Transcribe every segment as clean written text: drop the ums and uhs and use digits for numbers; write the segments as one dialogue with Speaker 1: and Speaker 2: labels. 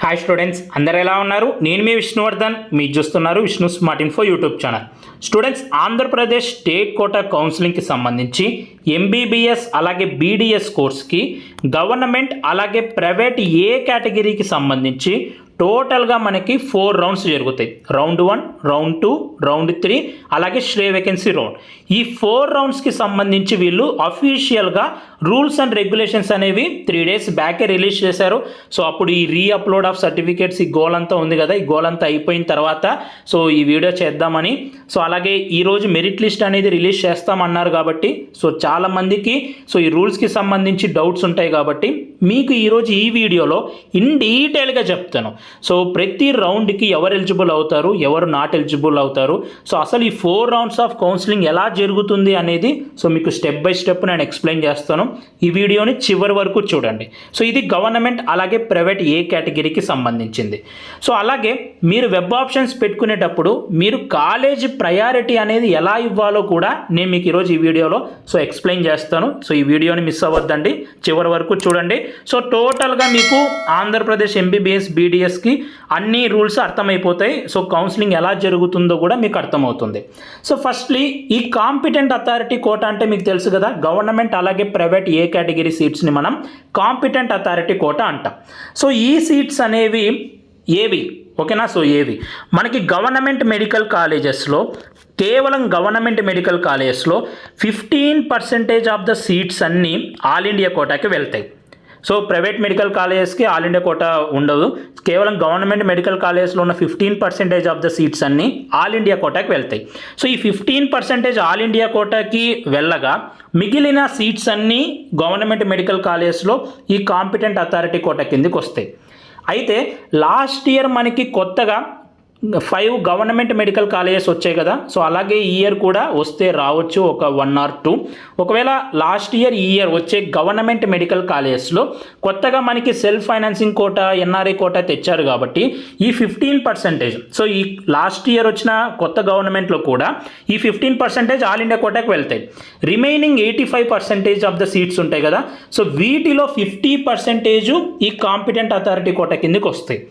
Speaker 1: Hi students, అందరు ఎలా ఉన్నారు? నేను మీ విష్ణువర్ధన్, మీరు చూస్తున్నారు Vishnu smart info YouTube channel. Students, Andhra Pradesh state quota కౌన్సిలింగ్కి సంబంధించి ఎంబీబీఎస్ అలాగే బీడీఎస్ కోర్స్కి గవర్నమెంట్ అలాగే ప్రైవేట్ ఏ కేటగిరీకి సంబంధించి టోటల్గా మనకి 4 రౌండ్స్ జరుగుతాయి. రౌండ్ 1, రౌండ్ 2, రౌండ్ 3 అలాగే స్ట్రే వేకెన్సీ రౌండ్. ఈ 4 రౌండ్స్కి సంబంధించి వీళ్ళు అఫీషియల్గా రూల్స్ అండ్ రెగ్యులేషన్స్ అనేవి 3 డేస్ బ్యాకే రిలీజ్ చేశారు. సో అప్పుడు ఈ రీఅప్లోడ్ ఆఫ్ సర్టిఫికేట్స్ ఈ గోల్ అంతా ఉంది కదా, ఈ గోల్ అంతా అయిపోయిన తర్వాత సో ఈ వీడియో చేద్దామని. సో అలాగే ఈరోజు మెరిట్ లిస్ట్ అనేది రిలీజ్ చేస్తామన్నారు కాబట్టి సో చాలామందికి సో ఈ రూల్స్కి సంబంధించి డౌట్స్ ఉంటాయి కాబట్టి మీకు ఈరోజు ఈ వీడియోలో ఇన్ డీటెయిల్గా చెప్తాను. సో ప్రతి రౌండ్కి ఎవరు ఎలిజిబుల్ అవుతారు, ఎవరు నాట్ ఎలిజిబుల్ అవుతారు, సో అసలు ఈ 4 రౌండ్స్ ఆఫ్ కౌన్సిలింగ్ ఎలా జరుగుతుంది అనేది సో మీకు స్టెప్ బై స్టెప్ నేను ఎక్స్ప్లెయిన్ చేస్తాను. ఈ వీడియోని చివరి వరకు చూడండి. సో ఇది గవర్నమెంట్ అలాగే ప్రైవేట్ ఏ కేటగిరీకి సంబంధించింది. సో అలాగే మీరు వెబ్ ఆప్షన్స్ పెట్టుకునేటప్పుడు మీరు కాలేజ్ ప్రయారిటీ అనేది ఎలా ఇవ్వాలో కూడా నేను మీకు ఈరోజు ఈ వీడియోలో సో ఎక్స్ప్లెయిన్ చేస్తాను. సో ఈ వీడియోని మిస్ అవ్వద్దండి, చివరి వరకు చూడండి. సో టోటల్గా మీకు ఆంధ్రప్రదేశ్ ఎంబీబీఎస్ బీడీఎస్కి అన్ని రూల్స్ అర్థమైపోతాయి. సో కౌన్సిలింగ్ ఎలా జరుగుతుందో కూడా మీకు అర్థమవుతుంది. సో ఫస్ట్లీ ఈ కాంపిటెంట్ అథారిటీ కోటా అంటే మీకు తెలుసు కదా, గవర్నమెంట్ అలాగే ప్రైవేట్ ఏ కేటగిరీ సీట్స్ని మనం కాంపిటెంట్ అథారిటీ కోటా అంటాం. సో ఈ సీట్స్ అనేవి ఏవి ఓకేనా? సో ఏవి మనకి గవర్నమెంట్ మెడికల్ కాలేజెస్లో కేవలం గవర్నమెంట్ మెడికల్ కాలేజెస్లో 15% ఆఫ్ ద సీట్స్ అన్నీ ఆల్ ఇండియా కోటాకి వెళ్తాయి. సో ప్రైవేట్ మెడికల్ కాలేజెస్కి ఆల్ ఇండియా కోటా ఉండదు. కేవలం గవర్నమెంట్ మెడికల్ కాలేజెస్లో ఉన్న 15% ఆఫ్ ద సీట్స్ అన్నీ ఆల్ ఇండియా కోటాకి వెళ్తాయి. సో ఈ 15% ఆల్ ఇండియా కోటాకి వెళ్ళగా మిగిలిన సీట్స్ అన్నీ గవర్నమెంట్ మెడికల్ కాలేజెస్లో ఈ కాంపిటెంట్ అథారిటీ కోటా కిందకి వస్తాయి. అయితే లాస్ట్ ఇయర్ మనకి కొత్తగా 5 గవర్నమెంట్ మెడికల్ కాలేజెస్ వచ్చాయి కదా, సో అలాగే ఈ ఇయర్ కూడా వస్తే రావచ్చు, ఒక 1 or 2. ఒకవేళ లాస్ట్ ఇయర్ ఈ ఇయర్ వచ్చే గవర్నమెంట్ మెడికల్ కాలేజెస్లో కొత్తగా మనకి self financing quota NRI quota తెచ్చారు కాబట్టి ఈ 15%, సో ఈ లాస్ట్ ఇయర్ వచ్చిన కొత్త గవర్నమెంట్లో కూడా ఈ 15% ఆల్ ఇండియా కోటాకి వెళ్తాయి. రిమైనింగ్ 85% ఆఫ్ ద సీట్స్ ఉంటాయి కదా, సో వీటిలో 50% ఈ కాంపిటెంట్ అథారిటీ కోటా కిందకి వస్తాయి.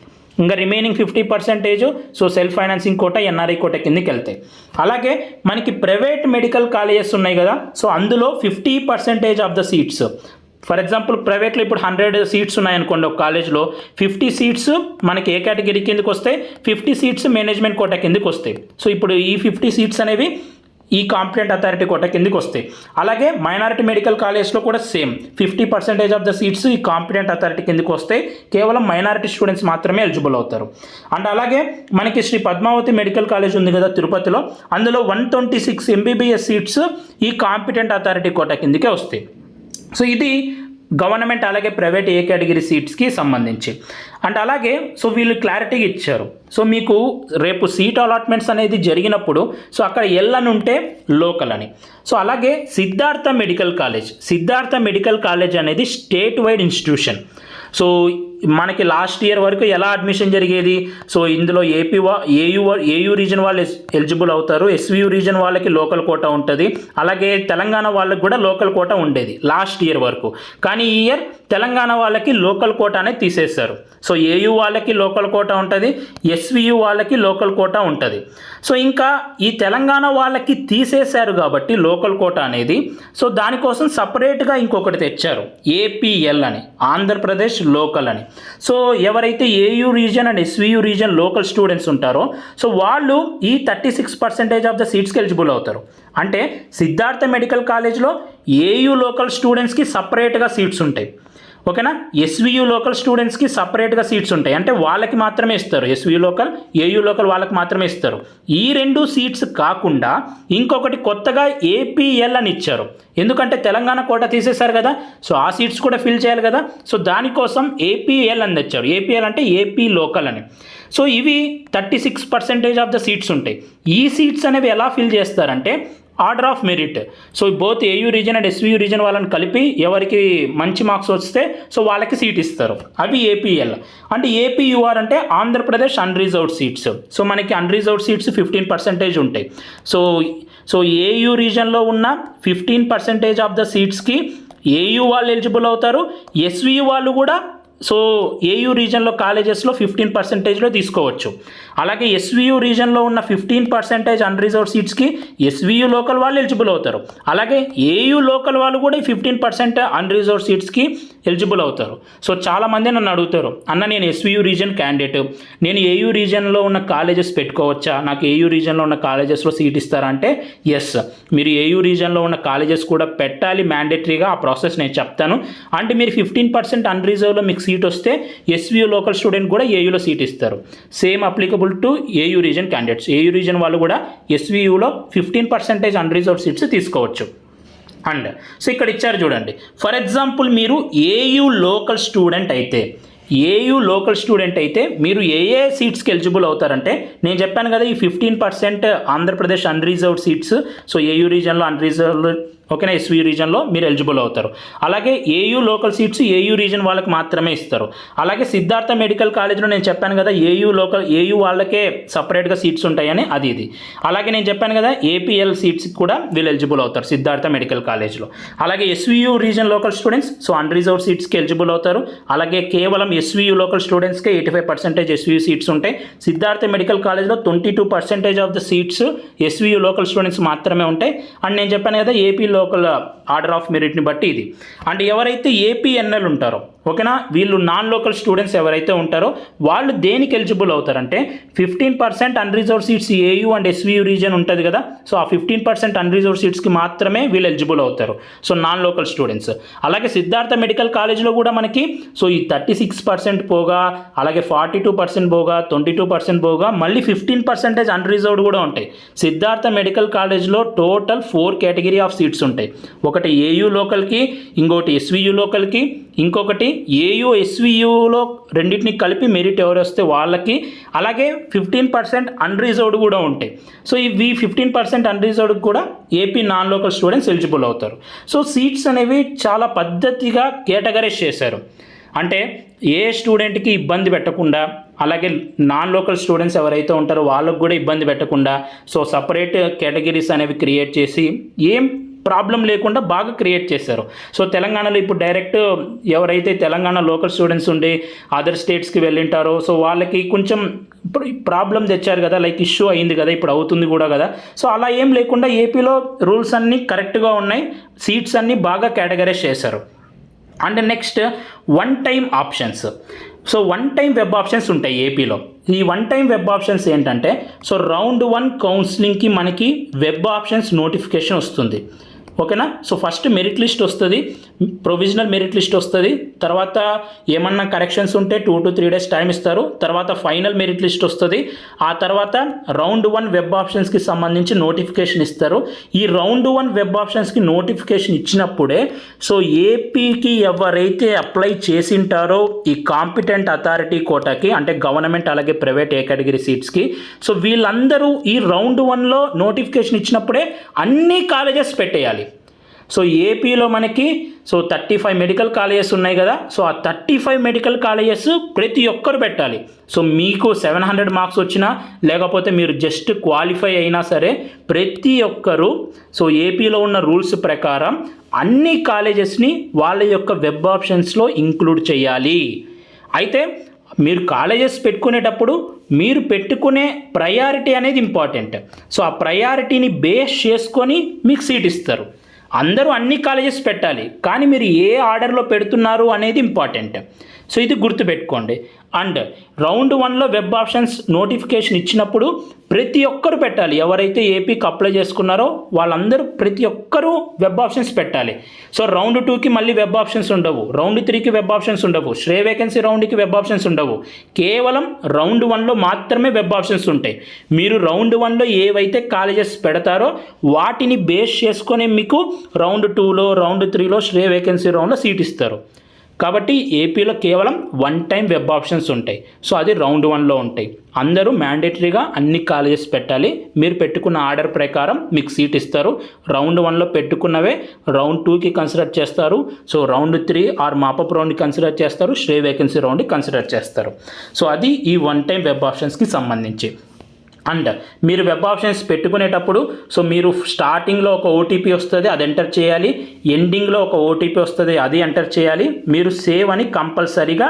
Speaker 1: ఇంకా remaining 50% so self financing quota NRI quota కిందకి వెళ్తాయి. అలాగే మనకి ప్రైవేట్ మెడికల్ కాలేజెస్ ఉన్నాయి కదా, సో అందులో 50% of the seats, for example ప్రైవేట్లో ఇప్పుడు 100 సీట్స్ ఉన్నాయనుకోండి, ఒక కాలేజ్లో 50 సీట్స్ మనకి ఏ కేటగిరీ కిందకి వస్తాయి, 50 సీట్స్ మేనేజ్మెంట్ కోటా కిందకి వస్తాయి. సో ఇప్పుడు ఈ 50 సీట్స్ అనేవి ఈ కాంపిటెంట్ అథారిటీ కోటా కిందకి వస్తాయి. అలాగే మైనారిటీ మెడికల్ కాలేజ్లో కూడా సేమ్ 50% ఆఫ్ ద సీట్స్ ఈ కాంపిటెంట్ అథారిటీ కిందకి వస్తాయి. కేవలం మైనారిటీ స్టూడెంట్స్ మాత్రమే ఎలిజిబుల్ అవుతారు. అండ్ అలాగే మనకి శ్రీ పద్మావతి మెడికల్ కాలేజ్ ఉంది కదా తిరుపతిలో, అందులో 126 ఎంబీబీఎస్ సీట్స్ ఈ కాంపిటెంట్ అథారిటీ కోటా కిందకే వస్తాయి. సో ఇది గవర్నమెంట్ అలాగే ప్రైవేట్ ఏ కేటగిరీ సీట్స్కి సంబంధించి. అండ్ అలాగే సో వీళ్ళు క్లారిటీగా ఇచ్చారు. సో మీకు రేపు సీట్ అలాట్మెంట్స్ అనేది జరిగినప్పుడు సో అక్కడ ఎల్ అని ఉంటే లోకల్ అని. సో అలాగే సిద్ధార్థ మెడికల్ కాలేజ్ అనేది స్టేట్ వైడ్ ఇన్స్టిట్యూషన్. సో మనకి లాస్ట్ ఇయర్ వరకు ఎలా అడ్మిషన్ జరిగేది, సో ఇందులో ఏయూ రీజన్ వాళ్ళు ఎలిజిబుల్ అవుతారు, ఎస్వియు రీజన్ వాళ్ళకి లోకల్ కోటా ఉంటుంది, అలాగే తెలంగాణ వాళ్ళకి కూడా లోకల్ కోటా ఉండేది లాస్ట్ ఇయర్ వరకు. కానీ ఈ ఇయర్ తెలంగాణ వాళ్ళకి లోకల్ కోటా అనేది తీసేశారు. సో ఏయూ వాళ్ళకి లోకల్ కోటా ఉంటుంది, ఎస్వియు వాళ్ళకి లోకల్ కోటా ఉంటుంది. సో ఇంకా ఈ తెలంగాణ వాళ్ళకి తీసేశారు కాబట్టి లోకల్ కోటా అనేది, సో దానికోసం సపరేట్గా ఇంకొకటి తెచ్చారు, ఏపీఎల్ అని, ఆంధ్రప్రదేశ్ లోకల్ అని. సో ఎవరైతే AU reason and SVU region local students ఉంటారో సో వాళ్ళు ఈ 36% ఆఫ్ ద సీట్స్కి ఎలిజిబుల్ అవుతారు. అంటే సిద్ధార్థ మెడికల్ కాలేజ్లో ఏయూ లోకల్ స్టూడెంట్స్కి సపరేట్గా సీట్స్ ఉంటాయి, ఓకేనా. ఎస్వియు లోకల్ స్టూడెంట్స్కి సపరేట్గా సీట్స్ ఉంటాయి, అంటే వాళ్ళకి మాత్రమే ఇస్తారు. ఎస్వియు లోకల్, ఏయూ లోకల్ వాళ్ళకి మాత్రమే ఇస్తారు. ఈ 2 సీట్స్ కాకుండా ఇంకొకటి కొత్తగా ఏపీఎల్ అని ఇచ్చారు. ఎందుకంటే తెలంగాణ కోటా తీసేశారు కదా, సో ఆ సీట్స్ కూడా ఫిల్ చేయాలి కదా, సో దానికోసం ఏపీఎల్ అని తెచ్చారు. ఏపీఎల్ అంటే ఏపీ లోకల్ అని. సో ఇవి 36% ఆఫ్ ద సీట్స్ ఉంటాయి. ఈ సీట్స్ అనేవి ఎలా ఫిల్ చేస్తారంటే order of merit. So both AU reason and SVU reason వాళ్ళని కలిపి ఎవరికి మంచి మార్క్స్ వస్తే సో వాళ్ళకి సీట్ ఇస్తారు. అవి ఏపీఎల్. అంటే ఏపీయూఆర్ అంటే ఆంధ్రప్రదేశ్ అన్రిజర్వ్డ్ సీట్స్. సో మనకి అన్రిజర్వ్డ్ సీట్స్ 15% ఉంటాయి. సో ఏయూ రీజన్లో ఉన్న 15% ఆఫ్ ద సీట్స్కి ఏయూ వాళ్ళు ఎలిజిబుల్ అవుతారు, ఎస్వియు వాళ్ళు కూడా సో ఏయూ రీజన్లో కాలేజెస్లో 15%లో తీసుకోవచ్చు. అలాగే ఎస్వియు రీజన్లో ఉన్న 15% అన్రిజర్వ్డ్ సీట్స్కి ఎస్వియు లోకల్ వాళ్ళు ఎలిజిబుల్ అవుతారు. అలాగే ఏయూ లోకల్ వాళ్ళు కూడా ఈ 15% అన్రిజర్వ్డ్ సీట్స్కి ఎలిజిబుల్ అవుతారు. సో చాలామంది నన్ను అడుగుతారు, అన్న నేను ఎస్వియు రీజన్ క్యాండిడేట్, నేను ఏయూ రీజన్లో ఉన్న కాలేజెస్ పెట్టుకోవచ్చా, నాకు ఏయూ రీజన్లో ఉన్న కాలేజెస్లో సీట్ ఇస్తారా అంటే ఎస్, మీరు ఏయూ రీజన్లో ఉన్న కాలేజెస్ కూడా పెట్టాలి మ్యాండేటరీగా. ఆ ప్రాసెస్ నేను చెప్తాను. అంటే మీరు 15% అన్రిజర్వ్లో మీకు సీట్ వస్తే ఎస్వియు లోకల్ స్టూడెంట్ కూడా ఏయూలో సీట్ ఇస్తారు. Same applicable to AU reason candidates. AU reason వాళ్ళు కూడా ఎస్వియులో 15% అన్రిజర్వ్డ్ సీట్స్ తీసుకోవచ్చు. అండ్ సో ఇక్కడ ఇచ్చారు చూడండి, ఫర్ ఎగ్జాంపుల్ మీరు ఏయూ లోకల్ స్టూడెంట్ అయితే మీరు ఏ సీట్స్కి ఎలిజిబుల్ అవుతారంటే, నేను చెప్పాను కదా ఈ 15% Andhra Pradesh unreserved seats. So AU రీజన్లో అన్రిజర్వ్డ్, ఓకేనా, ఎస్వియు రీజన్లో మీరు ఎలిజిబుల్ అవుతారు. అలాగే AU local seats AU region వాళ్ళకి మాత్రమే ఇస్తారు. అలాగే సిద్ధార్థ మెడికల్ కాలేజ్లో నేను చెప్పాను కదా ఏయూ వాళ్ళకే సపరేట్గా సీట్స్ ఉంటాయని, అది ఇది. అలాగే నేను చెప్పాను కదా ఏపీఎల్ సీట్స్కి కూడా వీళ్ళు ఎలిజిబుల్ అవుతారు సిద్ధార్థ మెడికల్ కాలేజ్లో. అలాగే SVU region local students so unreserved సీట్స్కి ఎలిజిబుల్ అవుతారు. అలాగే కేవలం ఎస్వియు లోకల్ స్టూడెంట్స్కే 85% ఎస్వియు సీట్స్ ఉంటాయి. సిద్ధార్థ మెడికల్ కాలేజ్లో 22% of the seats SVU local students మాత్రమే ఉంటాయి. అండ్ నేను చెప్పాను కదా ఏపీ లోకల్ ఆర్డర్ ఆఫ్ మెరిట్ని బట్టి ఇది. అండ్ ఎవరైతే ఏపీఎన్ఎల్ ఉంటారో, ఓకేనా, వీళ్ళు నాన్ లోకల్ స్టూడెంట్స్ ఎవరైతే ఉంటారో వాళ్ళు దేనికి ఎలిజిబుల్ అవుతారంటే 15% unreserved seats AU and SVU region ఉంటుంది కదా, సో ఆ 15% అన్రిజర్వ్డ్ సీట్స్కి మాత్రమే వీళ్ళు ఎలిజిబుల్ అవుతారు. So non local students. అలాగే సిద్ధార్థ మెడికల్ కాలేజ్లో కూడా మనకి సో ఈ 36% పోగా, అలాగే 42% పోగా, 22% పోగా, మళ్ళీ 15% అన్రిజర్వ్డ్ కూడా ఉంటాయి. సిద్ధార్థ మెడికల్ కాలేజ్లో టోటల్ 4 కేటగిరీ ఆఫ్ సీట్స్ ఉంటాయి. ఒకటి ఏయూ లోకల్కి, ఇంకోటి ఎస్వియు లోకల్కి, ఇంకొకటి ఏయూ ఎస్వియులో రెండింటిని కలిపి మెరిట్ ఎవరు వస్తే వాళ్ళకి, అలాగే 15% అన్రిజర్వ్డ్ కూడా ఉంటాయి. సో ఇవి 15% అన్రిజర్వ్డ్ కూడా AP non local students eligible అవుతారు. సో సీట్స్ అనేవి చాలా పద్ధతిగా కేటగరైజ్ చేశారు. అంటే ఏ స్టూడెంట్కి ఇబ్బంది పెట్టకుండా, అలాగే నాన్ లోకల్ స్టూడెంట్స్ ఎవరైతే ఉంటారో వాళ్ళకు కూడా ఇబ్బంది పెట్టకుండా సో సపరేట్ కేటగిరీస్ అనేవి క్రియేట్ చేసి ఏం ప్రాబ్లం లేకుండా బాగా క్రియేట్ చేశారు. సో తెలంగాణలో ఇప్పుడు డైరెక్ట్ ఎవరైతే తెలంగాణ లోకల్ స్టూడెంట్స్ ఉండి అదర్ స్టేట్స్కి వెళ్ళింటారో సో వాళ్ళకి కొంచెం ప్రాబ్లం తెచ్చారు కదా, లైక్ ఇష్యూ అయింది కదా, ఇప్పుడు అవుతుంది కూడా కదా. సో అలా ఏం లేకుండా ఏపీలో రూల్స్ అన్నీ కరెక్ట్గా ఉన్నాయి, సీట్స్ అన్నీ బాగా కేటగరైజ్ చేశారు. And next one time options. So one time web options ఉంటాయి ఏపీలో. ఈ వన్ టైం వెబ్ ఆప్షన్స్ ఏంటంటే, సో రౌండ్ 1 కౌన్సిలింగ్కి మనకి వెబ్ ఆప్షన్స్ నోటిఫికేషన్ వస్తుంది, ఓకేనా. సో ఫస్ట్ మెరిట్ లిస్ట్ వస్తుంది, ప్రొవిజనల్ మెరిట్ లిస్ట్ వస్తుంది, తర్వాత ఏమన్నా కరెక్షన్స్ ఉంటే 2 to 3 days టైం ఇస్తారు, తర్వాత ఫైనల్ మెరిట్ లిస్ట్ వస్తుంది, ఆ తర్వాత రౌండ్ 1 వెబ్ ఆప్షన్స్కి సంబంధించి నోటిఫికేషన్ ఇస్తారు. ఈ రౌండ్ 1 వెబ్ ఆప్షన్స్కి నోటిఫికేషన్ ఇచ్చినప్పుడే సో ఏపీకి ఎవరైతే అప్లై చేసింటారో ఈ కాంపిటెంట్ అథారిటీ కోటాకి, అంటే గవర్నమెంట్ అలాగే ప్రైవేట్ ఏ కేటగిరీ సీట్స్కి, సో వీళ్ళందరూ ఈ రౌండ్ 1లో నోటిఫికేషన్ ఇచ్చినప్పుడే అన్ని కాలేజెస్ పెట్టేయాలి. సో ఏపీలో మనకి సో 35 మెడికల్ కాలేజెస్ ఉన్నాయి కదా, సో ఆ 35 మెడికల్ కాలేజెస్ ప్రతి ఒక్కరు పెట్టాలి. సో మీకు 700 మార్క్స్ వచ్చినా లేకపోతే మీరు జస్ట్ క్వాలిఫై అయినా సరే ప్రతి ఒక్కరు సో ఏపీలో ఉన్న రూల్స్ ప్రకారం అన్ని కాలేజెస్ని వాళ్ళ యొక్క వెబ్ ఆప్షన్స్లో ఇంక్లూడ్ చేయాలి. అయితే మీరు కాలేజెస్ పెట్టుకునేటప్పుడు మీరు పెట్టుకునే ప్రయారిటీ అనేది ఇంపార్టెంట్. సో ఆ ప్రయారిటీని బేస్ చేసుకొని మీకు సీట్ ఇస్తారు. అందరూ అన్ని కాలేజెస్ పెట్టాలి, కానీ మీరు ఏ ఆర్డర్లో పెడుతున్నారు అనేది ఇంపార్టెంట్. సో ఇది గుర్తుపెట్టుకోండి. అండ్ రౌండ్ 1లో వెబ్ ఆప్షన్స్ నోటిఫికేషన్ ఇచ్చినప్పుడు ప్రతి ఒక్కరు పెట్టాలి. ఎవరైతే ఏపీకి అప్లై చేసుకున్నారో వాళ్ళందరూ ప్రతి ఒక్కరూ వెబ్ ఆప్షన్స్ పెట్టాలి. సో రౌండ్ 2కి మళ్ళీ వెబ్ ఆప్షన్స్ ఉండవు, రౌండ్ 3కి వెబ్ ఆప్షన్స్ ఉండవు, శ్రే వేకెన్సీ రౌండ్కి వెబ్ ఆప్షన్స్ ఉండవు, కేవలం రౌండ్ 1లో మాత్రమే వెబ్ ఆప్షన్స్ ఉంటాయి. మీరు రౌండ్ 1లో ఏవైతే కాలేజెస్ పెడతారో వాటిని బేస్ చేసుకొని మీకు రౌండ్ 2లో రౌండ్ 3లో శ్రే వేకెన్సీ రౌండ్లో సీట్ ఇస్తారు. కాబట్టి ఏపీలో కేవలం వన్ టైం వెబ్ ఆప్షన్స్ ఉంటాయి. సో అది రౌండ్ 1లో ఉంటాయి. అందరూ మ్యాండేటరీగా అన్ని కాలేజెస్ పెట్టాలి. మీరు పెట్టుకున్న ఆర్డర్ ప్రకారం మీకు సీట్ ఇస్తారు. రౌండ్ 1లో పెట్టుకున్నవే రౌండ్ 2కి కన్సిడర్ చేస్తారు. సో రౌండ్ 3 ఆర్ మాపప్ రౌండ్ని కన్సిడర్ చేస్తారు, శ్రే వేకెన్సీ రౌండ్ని కన్సిడర్ చేస్తారు. సో అది ఈ వన్ టైం వెబ్ ఆప్షన్స్కి సంబంధించి. అండ్ మీరు వెబ్ ఆప్షన్స్ పెట్టుకునేటప్పుడు సో మీరు స్టార్టింగ్లో ఒక ఓటీపీ వస్తుంది, అది ఎంటర్ చేయాలి. ఎండింగ్లో ఒక ఓటీపీ వస్తుంది, అది ఎంటర్ చేయాలి. మీరు సేవ్ అని కంపల్సరీగా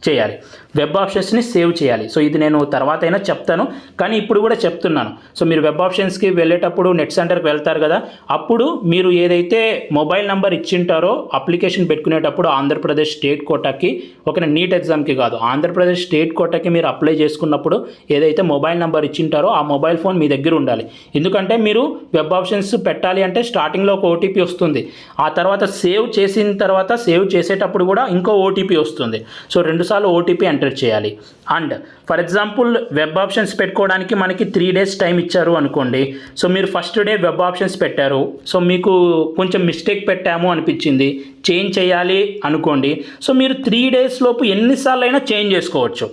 Speaker 1: చేయాలి, వెబ్ ఆప్షన్స్ని సేవ్ చేయాలి. సో ఇది నేను తర్వాత అయినా చెప్తాను, కానీ ఇప్పుడు కూడా చెప్తున్నాను. సో మీరు వెబ్ ఆప్షన్స్కి వెళ్ళేటప్పుడు నెట్ సెంటర్కి వెళ్తారు కదా, అప్పుడు మీరు ఏదైతే మొబైల్ నెంబర్ ఇచ్చింటారో అప్లికేషన్ పెట్టుకునేటప్పుడు ఆంధ్రప్రదేశ్ స్టేట్ కోటాకి, ఒక నీట్ ఎగ్జామ్కి కాదు, ఆంధ్రప్రదేశ్ స్టేట్ కోటాకి మీరు అప్లై చేసుకున్నప్పుడు ఏదైతే మొబైల్ నెంబర్ ఇచ్చింటారో ఆ మొబైల్ ఫోన్ మీ దగ్గర ఉండాలి. ఎందుకంటే మీరు వెబ్ ఆప్షన్స్ పెట్టాలి అంటే స్టార్టింగ్లో ఒక ఓటీపీ వస్తుంది, ఆ తర్వాత సేవ్ చేసిన తర్వాత సేవ్ చేసేటప్పుడు కూడా ఇంకో ఓటీపీ వస్తుంది. సో 2 సార్లు ఓటీపీ ఎంటర్ చేయాలి. And for example web options పెట్టుకోవడానికి మనకి 3 days టైం ఇచ్చారు అనుకోండి. సో మీరు ఫస్ట్ డే వెబ్ ఆప్షన్స్ పెట్టారు, సో మీకు కొంచెం మిస్టేక్ పెట్టాము అనిపించింది, చేంజ్ చేయాలి అనుకోండి. సో మీరు 3 days లోపు ఎన్నిసార్లు అయినా చేంజ్ చేసుకోవచ్చు,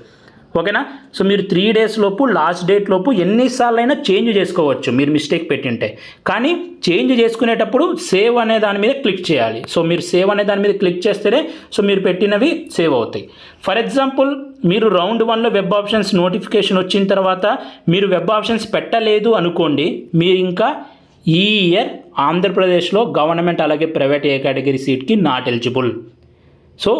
Speaker 1: ఓకేనా. సో మీరు 3 days లోపు లాస్ట్ డేట్ లోపు ఎన్నిసార్లు అయినా చేంజ్ చేసుకోవచ్చు మీరు మిస్టేక్ పెట్టింటే. కానీ చేంజ్ చేసుకునేటప్పుడు సేవ్ అనే దాని మీద క్లిక్ చేయాలి. సో మీరు సేవ్ అనే దాని మీద క్లిక్ చేస్తేనే సో మీరు పెట్టినవి సేవ్ అవుతాయి. ఫర్ ఎగ్జాంపుల్ మీరు రౌండ్ 1లో వెబ్ ఆప్షన్స్ నోటిఫికేషన్ వచ్చిన తర్వాత మీరు వెబ్ ఆప్షన్స్ పెట్టలేదు అనుకోండి, మీరు ఇంకా ఈ ఇయర్ ఆంధ్రప్రదేశ్లో గవర్నమెంట్ అలాగే ప్రైవేట్ ఏ కేటగిరీ సీట్కి నాట్ ఎలిజిబుల్. సో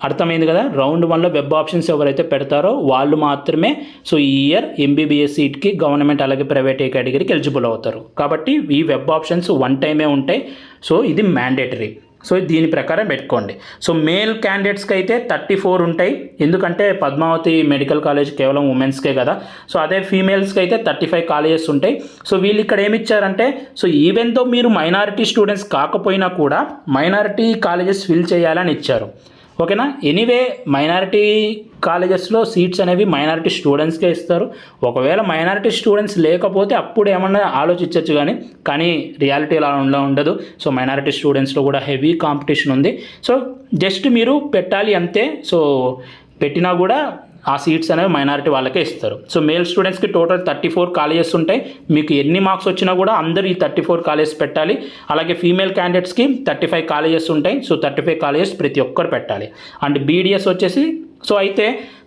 Speaker 1: అర్థమైంది కదా, రౌండ్ 1లో వెబ్ ఆప్షన్స్ ఎవరైతే పెడతారో వాళ్ళు మాత్రమే సో ఈ ఇయర్ ఎంబీబీఎస్ సీట్కి గవర్నమెంట్ అలాగే ప్రైవేట్ ఏ కేటగిరీకి ఎలిజిబుల్ అవుతారు. కాబట్టి ఈ వెబ్ ఆప్షన్స్ 1 టైమే ఉంటాయి. సో ఇది మ్యాండేటరీ. సో దీని ప్రకారం పెట్టుకోండి. సో మేల్ క్యాండిడేట్స్కి అయితే 34 ఉంటాయి, ఎందుకంటే పద్మావతి మెడికల్ కాలేజ్ కేవలం ఉమెన్స్కే కదా. సో అదే ఫీమేల్స్కి అయితే 35 కాలేజెస్ ఉంటాయి. సో వీళ్ళు ఇక్కడ ఏమి ఇచ్చారంటే, సో ఈవెన్ దో మీరు మైనారిటీ స్టూడెంట్స్ కాకపోయినా కూడా మైనారిటీ కాలేజెస్ ఫిల్ చేయాలని ఇచ్చారు, ఓకేనా. ఎనీవే మైనారిటీ కాలేజెస్లో సీట్స్ అనేవి మైనారిటీ స్టూడెంట్స్కే ఇస్తారు. ఒకవేళ మైనారిటీ స్టూడెంట్స్ లేకపోతే అప్పుడు ఏమన్నా ఆలోచించవచ్చు, కానీ రియాలిటీ అలా ఉండదు. సో మైనారిటీ స్టూడెంట్స్లో కూడా హెవీ కాంపిటీషన్ ఉంది. సో జస్ట్ మీరు పెట్టాలి అంతే. సో పెట్టినా కూడా ఆ సీట్స్ అనేవి మైనారిటీ వాళ్ళకే ఇస్తారు. సో మేల్ స్టూడెంట్స్కి టోటల్ 34 కాలేజెస్ ఉంటాయి. మీకు ఎన్ని మార్క్స్ వచ్చినా కూడా అందరూ ఈ 34 కాలేజెస్ పెట్టాలి. అలాగే ఫీమేల్ క్యాండిడేట్స్కి 35 కాలేజెస్ ఉంటాయి. సో 35 కాలేజెస్ ప్రతి ఒక్కరు పెట్టాలి. అండ్ బీడీఎస్ వచ్చేసి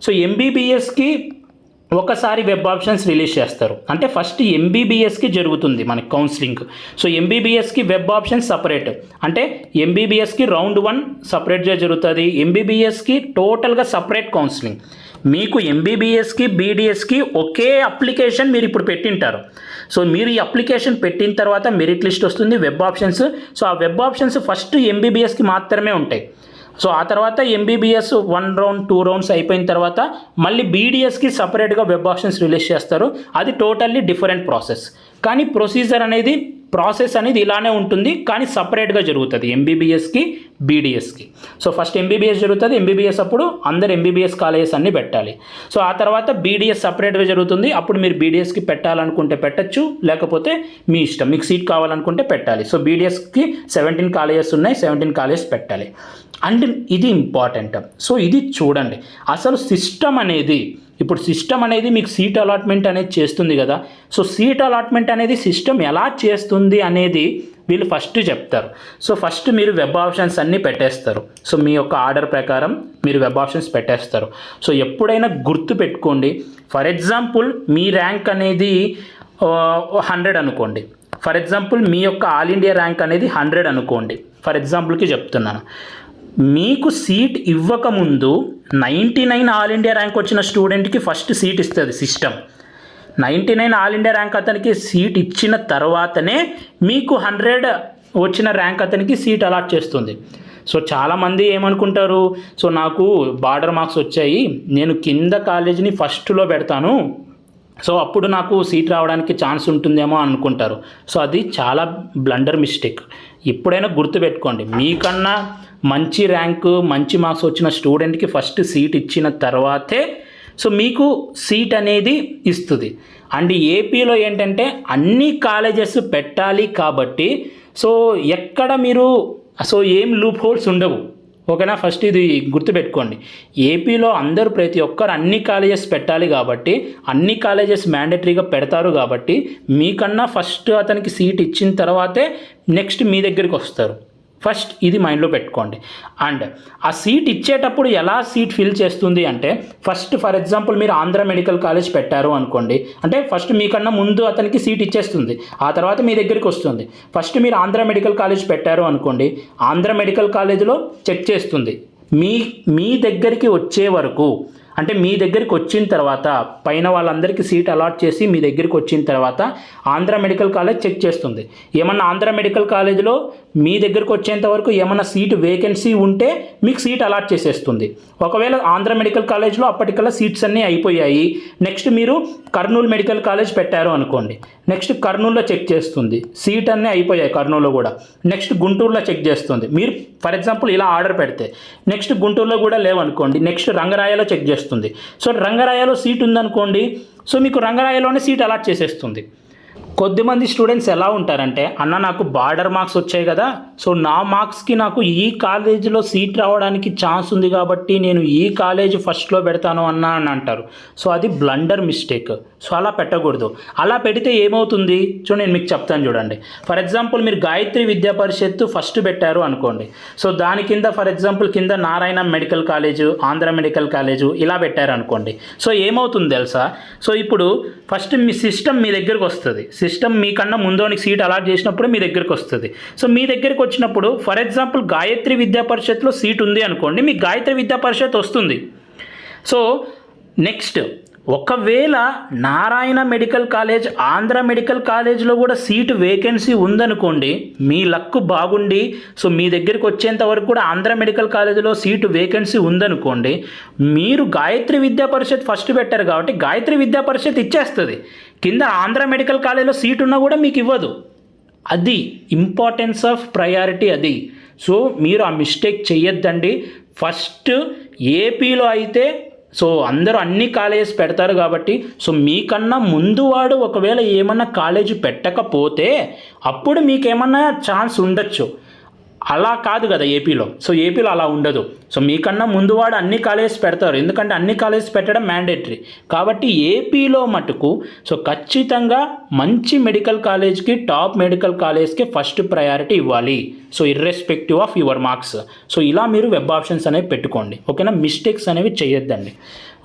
Speaker 1: సో ఎంబీబీఎస్కి ఒకసారి వెబ్ ఆప్షన్స్ రిలీజ్ చేస్తారు. అంటే ఫస్ట్ ఎంబీబీఎస్కి జరుగుతుంది మనకి కౌన్సిలింగ్. సో ఎంబీబీఎస్కి వెబ్ ఆప్షన్స్ సపరేట్, అంటే ఎంబీబీఎస్కి రౌండ్ 1 సపరేట్గా జరుగుతుంది, ఎంబీబీఎస్కి టోటల్గా సపరేట్ కౌన్సిలింగ్. మీకు ఎంబీబీఎస్కి బీడీఎస్కి ఒకే అప్లికేషన్ మీరు ఇప్పుడు పెట్టింటారు. సో మీరు ఈ అప్లికేషన్ పెట్టిన తర్వాత మెరిట్ లిస్ట్ వస్తుంది, వెబ్ ఆప్షన్స్. సో ఆ వెబ్ ఆప్షన్స్ ఫస్ట్ ఎంబీబీఎస్కి మాత్రమే ఉంటాయి. సో ఆ తర్వాత ఎంబీబీఎస్ 1 రౌండ్ 2 రౌండ్స్ అయిపోయిన తర్వాత మళ్ళీ బీడీఎస్కి సపరేట్గా వెబ్ ఆప్షన్స్ రిలీజ్ చేస్తారు. అది టోటల్లీ డిఫరెంట్ ప్రాసెస్. కానీ ప్రాసెస్ అనేది ఇలానే ఉంటుంది, కానీ సపరేట్గా జరుగుతుంది ఎంబీబీఎస్కి బీడీఎస్కి. సో ఫస్ట్ ఎంబీబీఎస్ జరుగుతుంది, ఎంబీబీఎస్ అప్పుడు అందరు ఎంబీబీఎస్ కాలేజెస్ అన్నీ పెట్టాలి. సో ఆ తర్వాత బీడీఎస్ సపరేట్గా జరుగుతుంది, అప్పుడు మీరు బీడీఎస్కి పెట్టాలనుకుంటే పెట్టచ్చు, లేకపోతే మీ ఇష్టం, మీకు సీట్ కావాలనుకుంటే పెట్టాలి. సో బీడీఎస్కి 17 కాలేజెస్ ఉన్నాయి, 17 కాలేజెస్ పెట్టాలి. అండ్ ఇది ఇంపార్టెంట్. సో ఇది చూడండి, అసలు సిస్టమ్ అనేది మీకు సీట్ అలాట్మెంట్ అనేది చేస్తుంది కదా. సో సీట్ అలాట్మెంట్ అనేది సిస్టమ్ ఎలా చేస్తుంది అనేది వీళ్ళు ఫస్ట్ చెప్తారు. సో ఫస్ట్ మీరు వెబ్ ఆప్షన్స్ అన్నీ పెట్టేస్తారు. సో మీ యొక్క ఆర్డర్ ప్రకారం మీరు వెబ్ ఆప్షన్స్ పెట్టేస్తారు. సో ఎప్పుడైనా గుర్తు పెట్టుకోండి, ఫర్ ఎగ్జాంపుల్ మీ ర్యాంక్ అనేది 100 అనుకోండి. ఫర్ ఎగ్జాంపుల్ మీ యొక్క ఆల్ ఇండియా ర్యాంక్ అనేది 100 అనుకోండి. ఫర్ ఎగ్జాంపుల్కి చెప్తున్నాను, మీకు సీట్ ఇవ్వకముందు 99 ఆల్ ఇండియా ర్యాంక్ వచ్చిన స్టూడెంట్కి ఫస్ట్ సీట్ ఇస్తుంది సిస్టమ్. 99 ఆల్ ఇండియా ర్యాంక్ అతనికి సీట్ ఇచ్చిన తర్వాతనే మీకు 100 వచ్చిన ర్యాంక్ అతనికి సీట్ అలాట్ చేస్తుంది. సో చాలామంది ఏమనుకుంటారు, సో నాకు బార్డర్ మార్క్స్ వచ్చాయి, నేను కింద కాలేజీని ఫస్ట్లో పెడతాను, సో అప్పుడు నాకు సీట్ రావడానికి ఛాన్స్ ఉంటుందేమో అనుకుంటారు. సో అది చాలా బ్లండర్ మిస్టేక్. ఎప్పుడైనా గుర్తుపెట్టుకోండి, మీకన్నా మంచి ర్యాంకు మంచి మార్క్స్ వచ్చిన స్టూడెంట్కి ఫస్ట్ సీట్ ఇచ్చిన తర్వాతే సో మీకు సీట్ అనేది ఇస్తుంది. అండ్ ఏపీలో ఏంటంటే అన్ని కాలేజెస్ పెట్టాలి కాబట్టి సో ఎక్కడ మీరు సో ఏం లూప్ హోల్స్ ఉండవు, ఓకేనా. ఫస్ట్ ఇది గుర్తుపెట్టుకోండి, ఏపీలో అందరూ ప్రతి ఒక్కరు అన్ని కాలేజెస్ పెట్టాలి కాబట్టి అన్ని కాలేజెస్ మ్యాండేటరీగా పెడతారు కాబట్టి మీకన్నా ఫస్ట్ అతనికి సీట్ ఇచ్చిన తర్వాతే నెక్స్ట్ మీ దగ్గరికి వస్తారు. ఫస్ట్ ఇది మైండ్లో పెట్టుకోండి. అండ్ ఆ సీట్ ఇచ్చేటప్పుడు ఎలా సీట్ ఫిల్ చేస్తుంది అంటే, ఫస్ట్ ఫర్ ఎగ్జాంపుల్ మీరు ఆంధ్ర మెడికల్ కాలేజ్ పెట్టారు అనుకోండి, అంటే ఫస్ట్ మీకన్నా ముందు అతనికి సీట్ ఇచ్చేస్తుంది, ఆ తర్వాత మీ దగ్గరికి వస్తుంది. ఫస్ట్ మీరు ఆంధ్ర మెడికల్ కాలేజ్ పెట్టారు అనుకోండి, ఆంధ్ర మెడికల్ కాలేజ్లో చెక్ చేస్తుంది మీ మీ దగ్గరికి వచ్చే వరకు, అంటే మీ దగ్గరికి వచ్చిన తర్వాత పైన వాళ్ళందరికీ సీట్ అలాట్ చేసి మీ దగ్గరికి వచ్చిన తర్వాత ఆంధ్ర మెడికల్ కాలేజ్ చెక్ చేస్తుంది. ఏమన్నా ఆంధ్ర మెడికల్ కాలేజ్లో మీ దగ్గరికి వచ్చేంత వరకు ఏమన్నా సీటు వేకెన్సీ ఉంటే మీకు సీట్ అలాట్ చేసేస్తుంది. ఒకవేళ ఆంధ్ర మెడికల్ కాలేజ్లో అప్పటికల్లా సీట్స్ అన్నీ అయిపోయాయి, నెక్స్ట్ మీరు కర్నూలు మెడికల్ కాలేజ్ పెట్టారు అనుకోండి, నెక్స్ట్ కర్నూలులో చెక్ చేస్తుంది, సీట్ అన్నీ అయిపోయాయి కర్నూలులో కూడా, నెక్స్ట్ గుంటూరులో చెక్ చేస్తుంది. మీరు ఫర్ ఎగ్జాంపుల్ ఇలా ఆర్డర్ పెడితే నెక్స్ట్ గుంటూరులో కూడా లేవనుకోండి, నెక్స్ట్ రంగరాయలో చెక్ చేస్తుంది. సో రంగరాయలో సీట్ ఉందనుకోండి, సో మీకు రంగరాయలోనే సీట్ అలాట్ చేసేస్తుంది. కొద్దిమంది స్టూడెంట్స్ ఎలా ఉంటారంటే, అన్న నాకు బార్డర్ మార్క్స్ వచ్చాయి కదా, సో నా మార్క్స్కి నాకు ఈ కాలేజీలో సీట్ రావడానికి ఛాన్స్ ఉంది కాబట్టి నేను ఈ కాలేజ్ ఫస్ట్లో పెడతాను అన్న అని అంటారు. సో అది బ్లండర్ మిస్టేక్. సో అలా పెట్టకూడదు. అలా పెడితే ఏమవుతుంది సో నేను మీకు చెప్తాను చూడండి. ఫర్ ఎగ్జాంపుల్ మీరు గాయత్రి విద్యా పరిషత్ ఫస్ట్ పెట్టారు అనుకోండి, సో దాని కింద ఫర్ ఎగ్జాంపుల్ కింద Narayana medical college, Andhra medical college ఇలా పెట్టారు అనుకోండి. సో ఏమవుతుంది తెలుసా, సో ఇప్పుడు ఫస్ట్ మీ సిస్టమ్ మీ దగ్గరకు వస్తుంది. సిస్టమ్ మీకన్నా ముందోనికి సీట్ అలాట్ చేసినప్పుడు మీ దగ్గరికి వస్తుంది. సో మీ దగ్గరికి వచ్చినప్పుడు ఫర్ ఎగ్జాంపుల్ గాయత్రి విద్యా పరిషత్లో సీట్ ఉంది అనుకోండి, మీకు గాయత్రి విద్యా పరిషత్ వస్తుంది. సో నెక్స్ట్ ఒకవేళ Narayana medical college, Andhra medical కాలేజ్లో కూడా సీటు వేకెన్సీ ఉందనుకోండి, మీ లక్ బాగుండి సో మీ దగ్గరికి వచ్చేంత వరకు కూడా ఆంధ్ర మెడికల్ కాలేజ్లో సీటు వేకెన్సీ ఉందనుకోండి, మీరు గాయత్రి విద్యా పరిషత్ ఫస్ట్ పెట్టారు కాబట్టి గాయత్రి విద్యా పరిషత్ ఇచ్చేస్తుంది. కింద ఆంధ్ర మెడికల్ కాలేజ్లో సీట్ ఉన్నా కూడా మీకు ఇవ్వదు. అది ఇంపార్టెన్స్ ఆఫ్ ప్రయారిటీ అది. సో మీరు ఆ మిస్టేక్ చెయ్యొద్దండి. ఫస్ట్ ఏపీలో అయితే సో అందరూ అన్ని కాలేజెస్ పెడతారు కాబట్టి, సో మీకన్నా ముందు వాడు ఒకవేళ ఏమన్నా కాలేజీ పెట్టకపోతే అప్పుడు మీకేమన్నా ఛాన్స్ ఉండొచ్చు. అలా కాదు కదా ఏపీలో. సో ఏపీలో అలా ఉండదు. సో మీకన్నా ముందు వాడు అన్ని కాలేజెస్ పెడతారు, ఎందుకంటే అన్ని కాలేజెస్ పెట్టడం మ్యాండేటరీ. కాబట్టి ఏపీలో మటుకు సో ఖచ్చితంగా మంచి మెడికల్ కాలేజ్కి, టాప్ మెడికల్ కాలేజ్కి ఫస్ట్ ప్రయారిటీ ఇవ్వాలి. So irrespective of your marks. So ఇలా మీరు వెబ్ ఆప్షన్స్ అనేవి పెట్టుకోండి, ఓకేనా. మిస్టేక్స్ అనేవి చేయొద్దండి,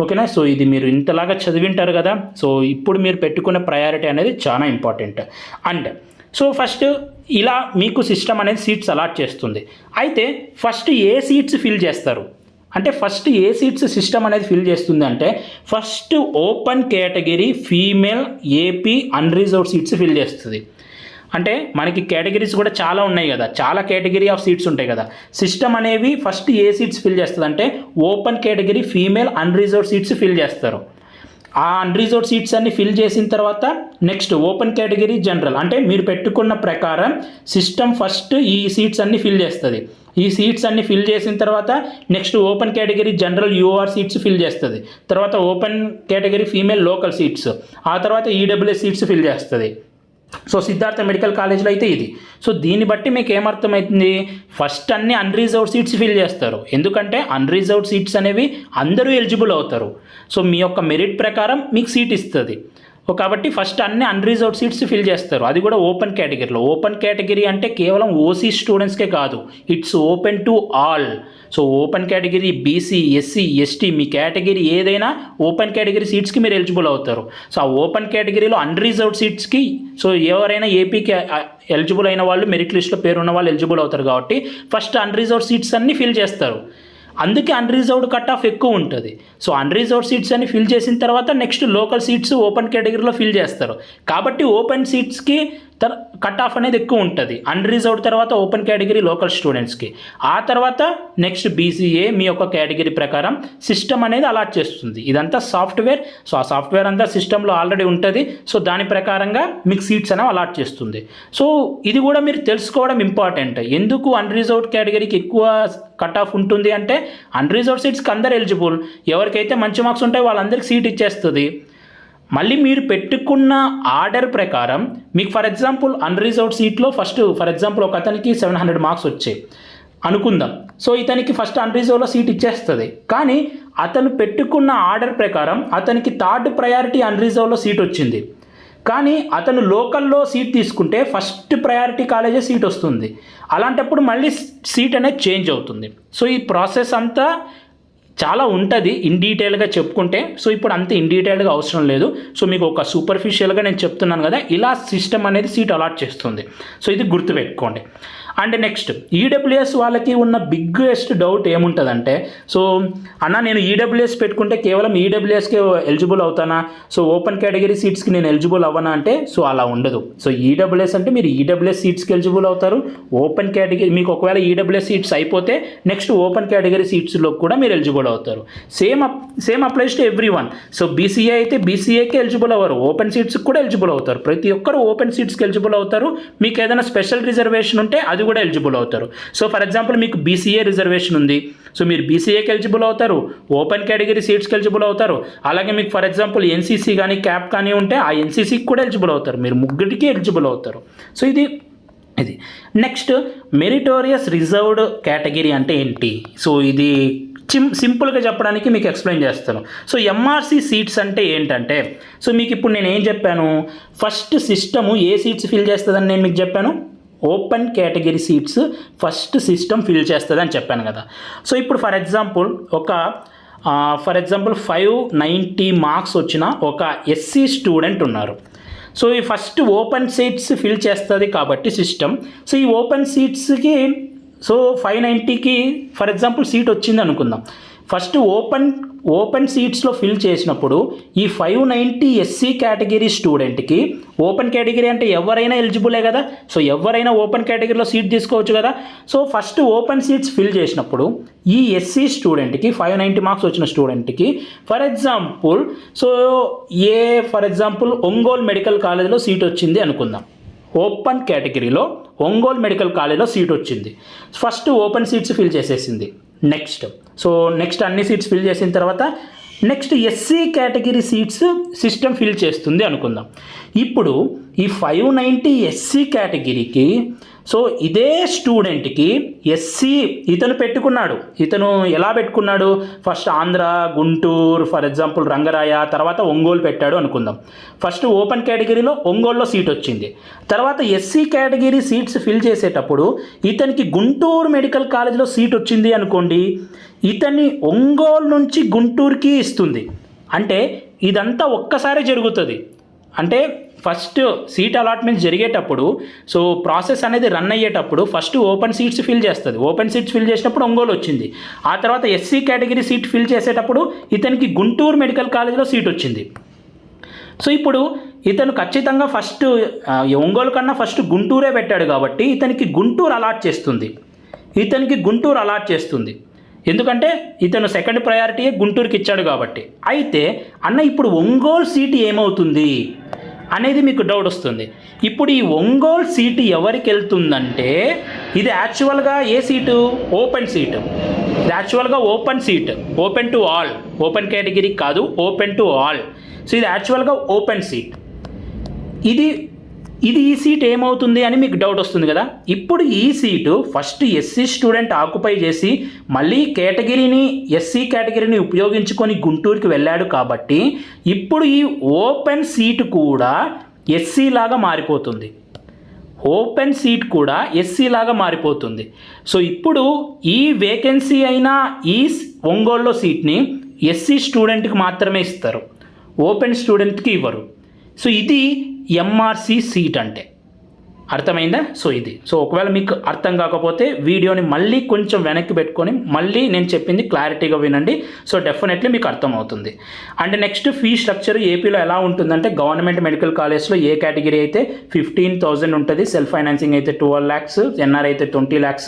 Speaker 1: ఓకేనా. సో ఇది మీరు ఇంతలాగా చదివింటారు కదా, సో ఇప్పుడు మీరు పెట్టుకునే ప్రయారిటీ అనేది చాలా ఇంపార్టెంట్. అండ్ సో ఫస్ట్ ఇలా మీకు సిస్టమ్ అనేది సీట్స్ అలాట్ చేస్తుంది. అయితే ఫస్ట్ ఏ సీట్స్ ఫిల్ చేస్తారు అంటే, ఫస్ట్ ఏ సీట్స్ సిస్టమ్ అనేది ఫిల్ చేస్తుంది అంటే, first open category female AP unreserved seats fill చేస్తుంది. అంటే మనకి కేటగిరీస్ కూడా చాలా ఉన్నాయి కదా, చాలా కేటగిరీ ఆఫ్ సీట్స్ ఉంటాయి కదా. సిస్టమ్ అనేవి ఫస్ట్ ఏ సీట్స్ ఫిల్ చేస్తుంది అంటే open category female unreserved seats fill చేస్తారు. ఆ అన్రిజర్వ్డ్ సీట్స్ అన్ని ఫిల్ చేసిన తర్వాత నెక్స్ట్ ఓపెన్ కేటగిరీ జనరల్, అంటే మీరు పెట్టుకున్న ప్రకారం సిస్టమ్ ఫస్ట్ ఈ సీట్స్ అన్ని ఫిల్ చేస్తుంది. ఈ సీట్స్ అన్ని ఫిల్ చేసిన తర్వాత next open category general UR seats fill చేస్తుంది. తర్వాత open category female local seats, ఆ తర్వాత ఈడబ్ల్యూఎస్ సీట్స్ ఫిల్ చేస్తుంది. సో సిద్ధార్థ మెడికల్ కాలేజ్లో అయితే ఇది. సో దీన్ని బట్టి మీకు ఏమర్థమవుతుంది, ఫస్ట్ అన్ని అన్రిజర్వ్డ్ సీట్స్ ఫిల్ చేస్తారు, ఎందుకంటే అన్రిజర్వ్డ్ సీట్స్ అనేవి అందరూ ఎలిజిబుల్ అవుతారు. సో మీ యొక్క మెరిట్ ప్రకారం మీకు సీట్ ఇస్తుంది. కాబట్టి ఫస్ట్ అన్ని అన్రిజర్వ్డ్ సీట్స్ ఫిల్ చేస్తారు, అది కూడా ఓపెన్ కేటగిరీలో. ఓపెన్ కేటగిరీ అంటే కేవలం ఓసీ స్టూడెంట్స్కే కాదు, it's open to all. So open category BC, SC, ST me category ఏదైనా ఓపెన్ కేటగిరీ సీట్స్కి మీరు ఎలిజిబుల్ అవుతారు. సో ఆ ఓపెన్ కేటగిరీలో అన్రిజర్వ్డ్ సీట్స్కి సో ఎవరైనా ఏపీకి ఎలిజిబుల్ అయిన వాళ్ళు, మెరిట్ లిస్ట్లో పేరున్న వాళ్ళు ఎలిజిబుల్ అవుతారు కాబట్టి ఫస్ట్ అన్రిజర్వ్డ్ సీట్స్ అన్ని ఫిల్ చేస్తారు. అందుకే అన్రిజర్వ్డ్ కట్ ఆఫ్ ఎక్కువ ఉంటుంది. సో అన్రిజర్వ్డ్ సీట్స్ అని ఫిల్ చేసిన తర్వాత నెక్స్ట్ లోకల్ సీట్స్ ఓపెన్ కేటగిరీలో ఫిల్ చేస్తారు. కాబట్టి ఓపెన్ సీట్స్కి కట్ ఆఫ్ అనేది ఎక్కువ ఉంటుంది. అన్రిజర్వ్డ్ తర్వాత ఓపెన్ కేటగిరీ లోకల్ స్టూడెంట్స్కి, ఆ తర్వాత నెక్స్ట్ బీసీఏ మీ యొక్క కేటగిరీ ప్రకారం సిస్టమ్ అనేది అలాట్ చేస్తుంది. ఇదంతా సాఫ్ట్వేర్. సో ఆ సాఫ్ట్వేర్ అంతా సిస్టంలో ఆల్రెడీ ఉంటుంది. సో దాని ప్రకారంగా మీకు సీట్స్ అనేవి అలాట్ చేస్తుంది. సో ఇది కూడా మీరు తెలుసుకోవడం ఇంపార్టెంట్. ఎందుకు అన్రిజర్వ్డ్ కేటగిరీకి ఎక్కువ కట్ ఆఫ్ ఉంటుంది అంటే, అన్రిజర్వ్డ్ సీట్స్కి అందరు ఎలిజిబుల్, ఎవరికైతే మంచి మార్క్స్ ఉంటాయో వాళ్ళందరికీ సీట్ ఇచ్చేస్తుంది. మళ్ళీ మీరు పెట్టుకున్న ఆర్డర్ ప్రకారం మీకు ఫర్ ఎగ్జాంపుల్ అన్రిజర్వ్డ్ సీట్లో ఫస్ట్ ఫర్ ఎగ్జాంపుల్ ఒక అతనికి 700 మార్క్స్ వచ్చాయి అనుకుందాం. సో ఇతనికి ఫస్ట్ అన్రిజర్వ్డ్లో సీట్ ఇచ్చేస్తుంది. కానీ అతను పెట్టుకున్న ఆర్డర్ ప్రకారం అతనికి థర్డ్ ప్రయారిటీ అన్రిజర్వ్డ్లో సీట్ వచ్చింది. కానీ అతను లోకల్లో సీట్ తీసుకుంటే ఫస్ట్ ప్రయారిటీ కాలేజే సీట్ వస్తుంది. అలాంటప్పుడు మళ్ళీ సీట్ అనేది చేంజ్ అవుతుంది. సో ఈ ప్రాసెస్ అంతా చాలా ఉంటుంది ఇన్ డీటెయిల్గా చెప్పుకుంటే. సో ఇప్పుడు అంత ఇన్ డీటెయిల్గా అవసరం లేదు. సో మీకు ఒక సూపర్ఫిషియల్గా నేను చెప్తున్నాను కదా, ఇలా సిస్టమ్ అనేది సీట్ అలాట్ చేస్తుంది. సో ఇది గుర్తుపెట్టుకోండి. అండ్ నెక్స్ట్ ఈడబ్ల్యూఎస్ వాళ్ళకి ఉన్న బిగ్గెస్ట్ డౌట్ ఏముంటుందంటే, సో అన్న నేను ఈడబ్ల్యూఎస్ పెట్టుకుంటే కేవలం ఈడబ్ల్యూఎస్కే ఎలిజిబుల్ అవుతానా, సో ఓపెన్ కేటగిరీ సీట్స్కి నేను ఎలిజిబుల్ అవ్వనా అంటే సో అలా ఉండదు. సో ఈడబ్ల్యూఎస్ అంటే మీరు ఈడబ్ల్యూఎస్ సీట్స్కి ఎలిజిబుల్ అవుతారు. ఓపెన్ కేటగిరీ మీకు ఒకవేళ ఈడబ్ల్యూఎస్ సీట్స్ అయిపోతే నెక్స్ట్ ఓపెన్ కేటగిరీ సీట్స్లో కూడా మీరు ఎలిజిబుల్ అవుతారు. Same applies to every one. So BCA అయితే బీసీఏకి ఎలిజిబుల్ అవ్వరు, ఓపెన్ సీట్స్కి కూడా ఎలిజిబుల్ అవుతారు. ప్రతి ఒక్కరు ఓపెన్ సీట్స్కి ఎలిజిబుల్ అవుతారు. మీకు ఏదైనా స్పెషల్ రిజర్వేషన్ ఉంటే అది కూడా ఎలిజిబుల్ అవుతారు. సో ఫర్ ఎగ్జాంపుల్ మీకు బీసీఏ రిజర్వేషన్ ఉంది, సో మీరు బీసీఏకి ఎలిజిబుల్ అవుతారు, ఓపెన్ కేటగిరీ సీట్స్కి ఎలిజిబుల్ అవుతారు. అలాగే మీకు ఫర్ ఎగ్జాంపుల్ ఎన్సీసీ కానీ క్యాప్ కానీ ఉంటే ఆ ఎన్సీసీకి కూడా ఎలిజిబుల్ అవుతారు. మీరు ముగ్గురికి ఎలిజిబుల్ అవుతారు. సో ఇది నెక్స్ట్ మెరిటోరియస్ రిజర్వ్డ్ కేటగిరీ అంటే ఏంటి, సో ఇది సింపుల్గా చెప్పడానికి మీకు ఎక్స్ప్లెయిన్ చేస్తాను. సో ఎంఆర్సీ సీట్స్ అంటే ఏంటంటే, సో మీకు ఇప్పుడు నేను ఏం చెప్పాను, ఫస్ట్ సిస్టము ఏ సీట్స్ ఫిల్ చేస్తుందని నేను మీకు చెప్పాను, open category seats first system fill చేస్తుందని చెప్పాను కదా. సో ఇప్పుడు ఫర్ ఎగ్జాంపుల్ 590 మార్క్స్ వచ్చిన ఒక ఎస్సీ స్టూడెంట్ ఉన్నారు. సో ఈ ఫస్ట్ ఓపెన్ సీట్స్ ఫిల్ చేస్తుంది కాబట్టి సిస్టమ్. సో ఈ ఓపెన్ సీట్స్కి సో 590కి ఫర్ ఎగ్జాంపుల్ సీట్ వచ్చింది అనుకుందాం. ఫస్ట్ ఓపెన్ సీట్స్లో ఫిల్ చేసినప్పుడు ఈ 590 ఎస్సీ కేటగిరీ స్టూడెంట్కి, ఓపెన్ కేటగిరీ అంటే ఎవరైనా ఎలిజిబులే కదా, సో ఎవరైనా ఓపెన్ కేటగిరీలో సీట్ తీసుకోవచ్చు కదా. So first open seats fill చేసినప్పుడు ఈ ఎస్సీ స్టూడెంట్కి 590 మార్క్స్ వచ్చిన స్టూడెంట్కి ఫర్ ఎగ్జాంపుల్ ఒంగోలు మెడికల్ కాలేజ్లో సీట్ వచ్చింది అనుకుందాం. ఓపెన్ కేటగిరీలో ఒంగోలు మెడికల్ కాలేజ్లో సీట్ వచ్చింది. ఫస్ట్ ఓపెన్ సీట్స్ ఫిల్ చేసేసింది. నెక్స్ట్ అన్ని సీట్స్ ఫిల్ చేసిన తర్వాత next SC category seats system fill చేస్తుంది అనుకుందాం. ఇప్పుడు ఈ 590 ఎస్సీ కేటగిరీకి సో ఇదే స్టూడెంట్కి ఎస్సీ ఇతను ఎలా పెట్టుకున్నాడు, first Andhra, Guntur, for example Rangaraya, తర్వాత ఒంగోలు పెట్టాడు అనుకుందాం. ఫస్ట్ ఓపెన్ కేటగిరీలో ఒంగోలులో సీట్ వచ్చింది. తర్వాత ఎస్సీ కేటగిరీ సీట్స్ ఫిల్ చేసేటప్పుడు ఇతనికి గుంటూరు మెడికల్ కాలేజ్లో సీట్ వచ్చింది అనుకోండి, ఇతన్ని ఒంగోలు నుంచి గుంటూరుకి ఇస్తుంది. అంటే ఇదంతా ఒక్కసారి జరుగుతుంది. అంటే ఫస్ట్ సీట్ అలాట్మెంట్ జరిగేటప్పుడు సో ప్రాసెస్ అనేది రన్ అయ్యేటప్పుడు ఫస్ట్ ఓపెన్ సీట్స్ ఫిల్ చేస్తుంది. ఓపెన్ సీట్స్ ఫిల్ చేసినప్పుడు ఒంగోలు వచ్చింది. ఆ తర్వాత ఎస్సీ కేటగిరీ సీట్ ఫిల్ చేసేటప్పుడు ఇతనికి గుంటూరు మెడికల్ కాలేజ్లో సీట్ వచ్చింది. సో ఇప్పుడు ఇతను ఖచ్చితంగా ఫస్ట్ ఒంగోలు కన్నా ఫస్ట్ గుంటూరే పెట్టాడు కాబట్టి ఇతనికి గుంటూరు అలాట్ చేస్తుంది. ఎందుకంటే ఇతను సెకండ్ ప్రయారిటీ గుంటూరుకి ఇచ్చాడు కాబట్టి. అయితే అన్న ఇప్పుడు ఒంగోలు సీటు ఏమవుతుంది అనేది మీకు డౌట్ వస్తుంది. ఇప్పుడు ఈ ఒంగోలు సీటు ఎవరికి వెళ్తుందంటే ఇది యాక్చువల్గా ఏ సీటు, ఓపెన్ సీటు. ఇది యాక్చువల్గా open seat, open to all, open category కాదు, ఓపెన్ టు ఆల్. సో ఇది యాక్చువల్గా ఓపెన్ సీట్. ఇది ఈ సీట్ ఏమవుతుంది అని మీకు డౌట్ వస్తుంది కదా. ఇప్పుడు ఈ seat first SC student occupy చేసి మళ్ళీ ఎస్సీ కేటగిరీని ఉపయోగించుకొని గుంటూరుకి వెళ్ళాడు కాబట్టి ఇప్పుడు ఈ ఓపెన్ సీటు కూడా ఎస్సీ లాగా మారిపోతుంది. సో ఇప్పుడు ఈ వేకెన్సీ అయిన ఈ ఒంగోలులో సీట్ని ఎస్సీ స్టూడెంట్కి మాత్రమే ఇస్తారు, ఓపెన్ స్టూడెంట్కి ఇవ్వరు. సో ఇది ఎంఆర్సీ సీట్ అంటే అర్థమైందా. సో ఒకవేళ మీకు అర్థం కాకపోతే వీడియోని మళ్ళీ కొంచెం వెనక్కి పెట్టుకొని మళ్ళీ నేను చెప్పింది క్లారిటీగా వినండి. సో డెఫినెట్లీ మీకు అర్థమవుతుంది. అండ్ నెక్స్ట్ ఫీ స్ట్రక్చర్ ఏపీలో ఎలా ఉంటుందంటే గవర్నమెంట్ మెడికల్ కాలేజ్లో ఏ కేటగిరీ అయితే 15,000 ఉంటుంది, సెల్ఫ్ ఫైనాన్సింగ్ అయితే 12 lakhs, ఎన్ఆర్ అయితే 20 lakhs,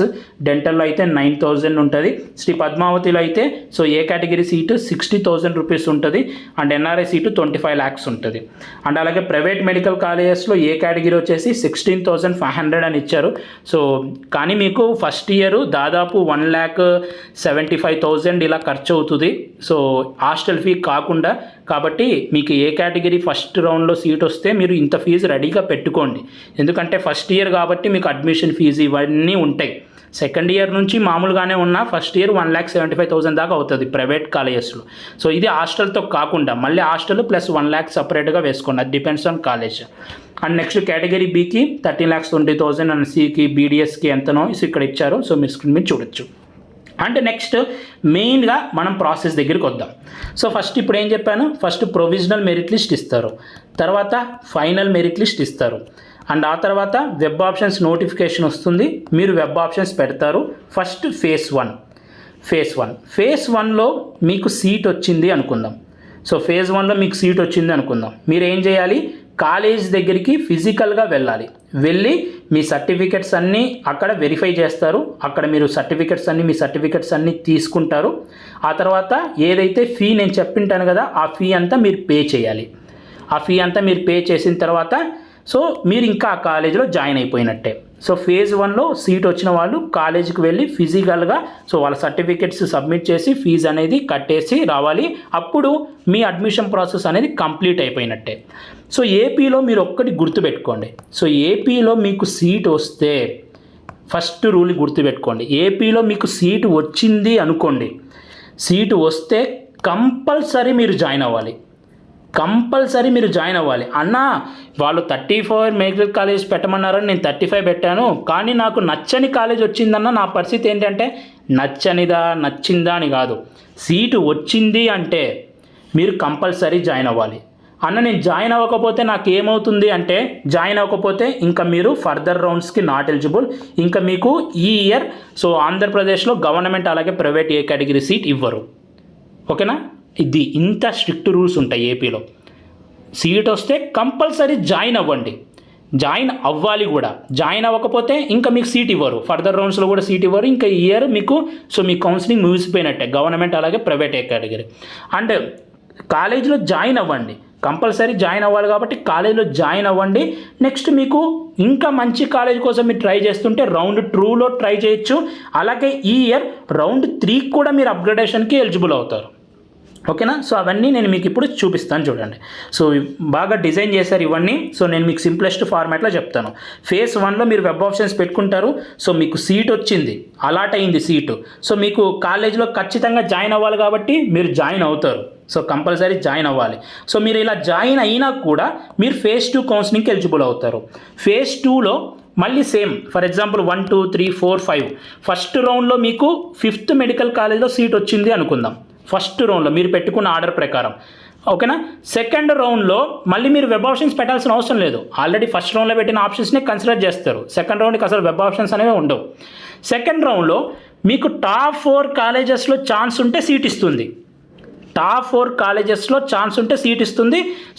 Speaker 1: డెంటల్లో అయితే 9,000 ఉంటుంది. శ్రీ పద్మావతిలో అయితే సో ఏ కేటగిరీ సీటు 60,000 రూపీస్ ఉంటుంది అండ్ ఎన్ఆర్ఐ సీటు 25 lakhs ఉంటుంది. అండ్ అలాగే ప్రైవేట్ మెడికల్ కాలేజెస్లో ఏ కేటగిరీ వచ్చేసి 16,500 అని ఇచ్చారు. సో కానీ మీకు ఫస్ట్ ఇయర్ దాదాపు 1,75,000 ఇలా ఖర్చు అవుతుంది. సో హాస్టల్ ఫీ కాకుండా. కాబట్టి మీకు ఏ కేటగిరీ ఫస్ట్ రౌండ్లో సీట్ వస్తే మీరు ఇంత ఫీజు రెడీగా పెట్టుకోండి. ఎందుకంటే ఫస్ట్ ఇయర్ కాబట్టి మీకు అడ్మిషన్ ఫీజు ఇవన్నీ ఉంటాయి. సెకండ్ ఇయర్ నుంచి మామూలుగానే ఉన్న ఫస్ట్ ఇయర్ 1,75,000 దాకా అవుతుంది ప్రైవేట్ కాలేజెస్లో. సో ఇది హాస్టల్తో కాకుండా మళ్ళీ హాస్టల్ ప్లస్ 1 lakh సపరేట్గా వేసుకోండి, అది depends on college. And next category బీకి 13,20,000 అండ్ సికి బీడిఎస్కి ఎంతనో ఇక్కడ ఇచ్చారు. సో మీరు స్క్రీన్ మీద చూడొచ్చు. అండ్ నెక్స్ట్ మెయిన్గా మనం ప్రాసెస్ దగ్గరికి వద్దాం. సో ఫస్ట్ ఇప్పుడు ఏం చెప్పాను, ఫస్ట్ ప్రొవిజనల్ మెరిట్ లిస్ట్ ఇస్తారు, తర్వాత ఫైనల్ మెరిట్ లిస్ట్ ఇస్తారు, అండ్ ఆ తర్వాత వెబ్ ఆప్షన్స్ నోటిఫికేషన్ వస్తుంది, మీరు వెబ్ ఆప్షన్స్ పెడతారు. ఫస్ట్ ఫేజ్ వన్లో మీకు సీట్ వచ్చింది అనుకుందాం. సో ఫేజ్ 1లో మీకు సీట్ వచ్చింది అనుకుందాం. మీరు ఏం చేయాలి, కాలేజ్ దగ్గరికి ఫిజికల్గా వెళ్ళి మీ సర్టిఫికెట్స్ అన్నీ అక్కడ వెరిఫై చేస్తారు. అక్కడ మీరు మీ సర్టిఫికెట్స్ అన్నీ తీసుకుంటారు. ఆ తర్వాత ఏదైతే ఫీ నేను చెప్పింటాను కదా, ఆ ఫీ అంతా మీరు పే చేయాలి. ఆ ఫీ అంతా మీరు పే చేసిన తర్వాత సో మీరు ఇంకా ఆ కాలేజీలో జాయిన్ అయిపోయినట్టే. సో ఫేజ్ 1లో సీట్ వచ్చిన వాళ్ళు కాలేజీకి వెళ్ళి ఫిజికల్గా సో వాళ్ళ సర్టిఫికెట్స్ సబ్మిట్ చేసి ఫీజు అనేది కట్టేసి రావాలి. అప్పుడు మీ అడ్మిషన్ ప్రాసెస్ అనేది కంప్లీట్ అయిపోయినట్టే. సో ఏపీలో మీరు ఒక్కటి గుర్తుపెట్టుకోండి. సో ఏపీలో మీకు సీట్ వస్తే ఫస్ట్ రూల్ గుర్తుపెట్టుకోండి. ఏపీలో మీకు సీటు వచ్చింది అనుకోండి, సీటు వస్తే కంపల్సరీ మీరు జాయిన్ అవ్వాలి. అన్న వాళ్ళు 34 మెడికల్ కాలేజ్ పెట్టమన్నారని నేను 35 పెట్టాను, కానీ నాకు నచ్చని కాలేజ్ వచ్చిందన్న, నా పరిస్థితి ఏంటంటే నచ్చిందా అని కాదు, సీటు వచ్చింది అంటే మీరు కంపల్సరీ జాయిన్ అవ్వాలి. అన్న నేను జాయిన్ అవ్వకపోతే నాకు ఏమవుతుంది అంటే, ఇంకా మీరు ఫర్దర్ రౌండ్స్కి నాట్ ఎలిజిబుల్. ఇంకా మీకు ఈ ఇయర్ సో ఆంధ్రప్రదేశ్లో గవర్నమెంట్ అలాగే ప్రైవేట్ ఏ కేటగిరీ సీట్ ఇవ్వరు. ఓకేనా, ఇది ఇంత స్ట్రిక్ట్ రూల్స్ ఉంటాయి ఏపీలో. సీట్ వస్తే కంపల్సరీ జాయిన్ అవ్వాలి కూడా. జాయిన్ అవ్వకపోతే ఇంకా మీకు సీట్ ఇవ్వరు, ఫర్దర్ రౌండ్స్లో కూడా సీట్ ఇవ్వరు. ఇంకా ఈ ఇయర్ మీకు సో మీ కౌన్సిలింగ్ ముగిసిపోయినట్టే, గవర్నమెంట్ అలాగే ప్రైవేట్ ఏ కేటగిరీ. అండ్ కాలేజీలో జాయిన్ అవ్వండి, కంపల్సరీ జాయిన్ అవ్వాలి కాబట్టి కాలేజీలో జాయిన్ అవ్వండి. నెక్స్ట్ మీకు ఇంకా మంచి కాలేజ్ కోసం మీరు ట్రై చేస్తుంటే రౌండ్ 2లో ట్రై చేయొచ్చు. అలాగే ఈ ఇయర్ రౌండ్ 3 కూడా మీరు అప్గ్రేడేషన్కి ఎలిజిబుల్ అవుతారు. ఓకేనా, సో అవన్నీ నేను మీకు ఇప్పుడు చూపిస్తాను చూడండి. సో బాగా డిజైన్ చేశారు ఇవన్నీ. సో నేను మీకు సింప్లెస్ట్ ఫార్మాట్లో చెప్తాను. ఫేజ్ 1లో మీరు వెబ్ ఆప్షన్స్ పెట్టుకుంటారు. సో మీకు సీట్ వచ్చింది, అలాట్ అయింది సీటు. సో మీకు కాలేజీలో ఖచ్చితంగా జాయిన్ అవ్వాలి కాబట్టి మీరు జాయిన్ అవుతారు. సో కంపల్సరీ జాయిన్ అవ్వాలి. సో మీరు ఇలా జాయిన్ అయినా కూడా మీరు ఫేజ్ 2 కౌన్సిలింగ్కి ఎలిజిబుల్ అవుతారు. ఫేజ్ 2లో మళ్ళీ సేమ్, ఫర్ ఎగ్జాంపుల్ 1 2 3 4 5 ఫస్ట్ రౌండ్లో మీకు 5th మెడికల్ కాలేజ్లో సీట్ వచ్చింది అనుకుందాం. ఫస్ట్ రౌండ్లో మీరు పెట్టుకున్న ఆర్డర్ ప్రకారం. ఓకేనా, సెకండ్ రౌండ్లో మళ్ళీ మీరు వెబ్ ఆప్షన్స్ పెట్టాల్సిన అవసరం లేదు. ఆల్రెడీ ఫస్ట్ రౌండ్లో పెట్టిన ఆప్షన్స్నే కన్సిడర్ చేస్తారు. సెకండ్ రౌండ్కి అసలు వెబ్ ఆప్షన్స్ అనేవి ఉండవు. సెకండ్ రౌండ్లో మీకు టాప్ 4 కాలేజెస్లో ఛాన్స్ ఉంటే సీట్ ఇస్తుంది.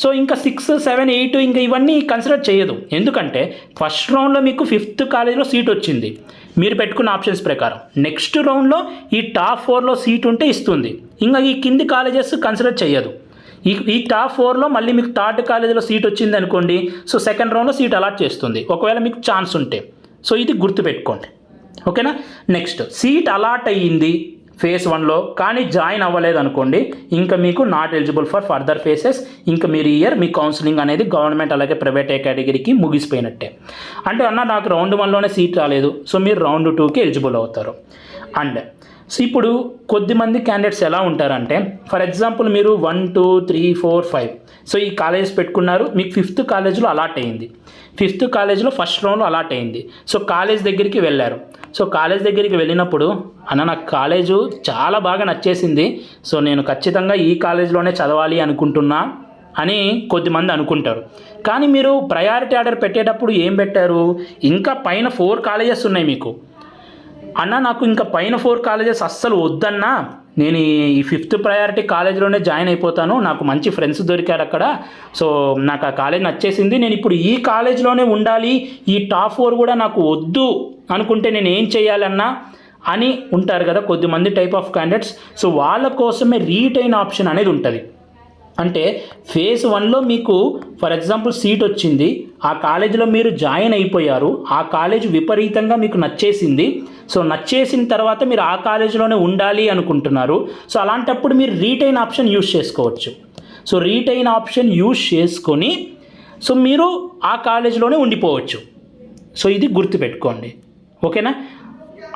Speaker 1: సో ఇంకా 6 7 8 ఇంకా ఇవన్నీ కన్సిడర్ చేయదు. ఎందుకంటే ఫస్ట్ రౌండ్లో మీకు 5th కాలేజ్లో సీట్ వచ్చింది మీరు పెట్టుకున్న ఆప్షన్స్ ప్రకారం. నెక్స్ట్ రౌండ్లో ఈ టాప్ 4లో సీట్ ఉంటే ఇస్తుంది. ఇంకా ఈ కింది కాలేజెస్ కన్సిడర్ చేయదు. ఈ టాప్ 4లో మళ్ళీ మీకు థర్డ్ కాలేజీలో సీట్ వచ్చింది అనుకోండి, సో సెకండ్ రౌండ్లో సీట్ అలాట్ చేస్తుంది ఒకవేళ మీకు ఛాన్స్ ఉంటే. సో ఇది గుర్తుపెట్టుకోండి. ఓకేనా, నెక్స్ట్ సీట్ అలాట్ అయ్యింది ఫేజ్ 1లో కానీ జాయిన్ అవ్వలేదు అనుకోండి, ఇంకా మీకు not eligible for further faces. ఇంకా మీరు ఇయర్ మీ కౌన్సిలింగ్ అనేది గవర్నమెంట్ అలాగే ప్రైవేట్ ఏ కేటగిరీకి ముగిసిపోయినట్టే. అంటే అన్న నాకు రౌండ్ 1లోనే సీట్ రాలేదు, సో మీరు రౌండ్ 2కి ఎలిజిబుల్ అవుతారు. అండ్ సో ఇప్పుడు కొద్దిమంది క్యాండిడేట్స్ ఎలా ఉంటారంటే, ఫర్ ఎగ్జాంపుల్ మీరు 1 2 3 4 5 సో ఈ కాలేజ్ పెట్టుకున్నారు, మీకు 5th కాలేజ్లో అలాట్ అయింది. 5th కాలేజ్లో ఫస్ట్ రౌండ్లో అలాట్ అయింది. సో కాలేజ్ దగ్గరికి వెళ్ళారు. సో కాలేజ్ దగ్గరికి వెళ్ళినప్పుడు అన్న నాకు కాలేజు చాలా బాగా నచ్చేసింది, సో నేను ఖచ్చితంగా ఈ కాలేజ్లోనే చదవాలి అనుకుంటున్నా అని కొద్దిమంది అనుకుంటారు. కానీ మీరు ప్రయారిటీ ఆర్డర్ పెట్టేటప్పుడు ఏం పెట్టారు, ఇంకా పైన 4 కాలేజెస్ ఉన్నాయి మీకు. అన్న నాకు ఇంకా పైన 4 కాలేజెస్ అస్సలు వద్దన్నా, నేను ఈ 5th ప్రయారిటీ కాలేజ్లోనే జాయిన్ అయిపోతాను, నాకు మంచి ఫ్రెండ్స్ దొరికారు అక్కడ, సో నాకు ఆ కాలేజ్ నచ్చేసింది, నేను ఇప్పుడు ఈ కాలేజ్లోనే ఉండాలి, ఈ టాప్ 4 కూడా నాకు వద్దు అనుకుంటే నేను ఏం చేయాలన్నా అని ఉంటారు కదా కొద్దిమంది టైప్ ఆఫ్ క్యాండిడేట్స్. సో వాళ్ళ కోసమే రీటైన్ ఆప్షన్ అనేది ఉంటుంది. అంటే ఫేజ్ 1లో మీకు ఫర్ ఎగ్జాంపుల్ సీట్ వచ్చింది, ఆ కాలేజీలో మీరు జాయిన్ అయిపోయారు, ఆ కాలేజ్ విపరీతంగా మీకు నచ్చేసింది. సో నచ్చేసిన తర్వాత మీరు ఆ కాలేజీలోనే ఉండాలి అనుకుంటున్నారు. సో అలాంటప్పుడు మీరు రీటైన్ ఆప్షన్ యూజ్ చేసుకోవచ్చు. సో రీటైన్ ఆప్షన్ యూజ్ చేసుకొని సో మీరు ఆ కాలేజీలోనే ఉండిపోవచ్చు. సో ఇది గుర్తుపెట్టుకోండి. ఓకేనా,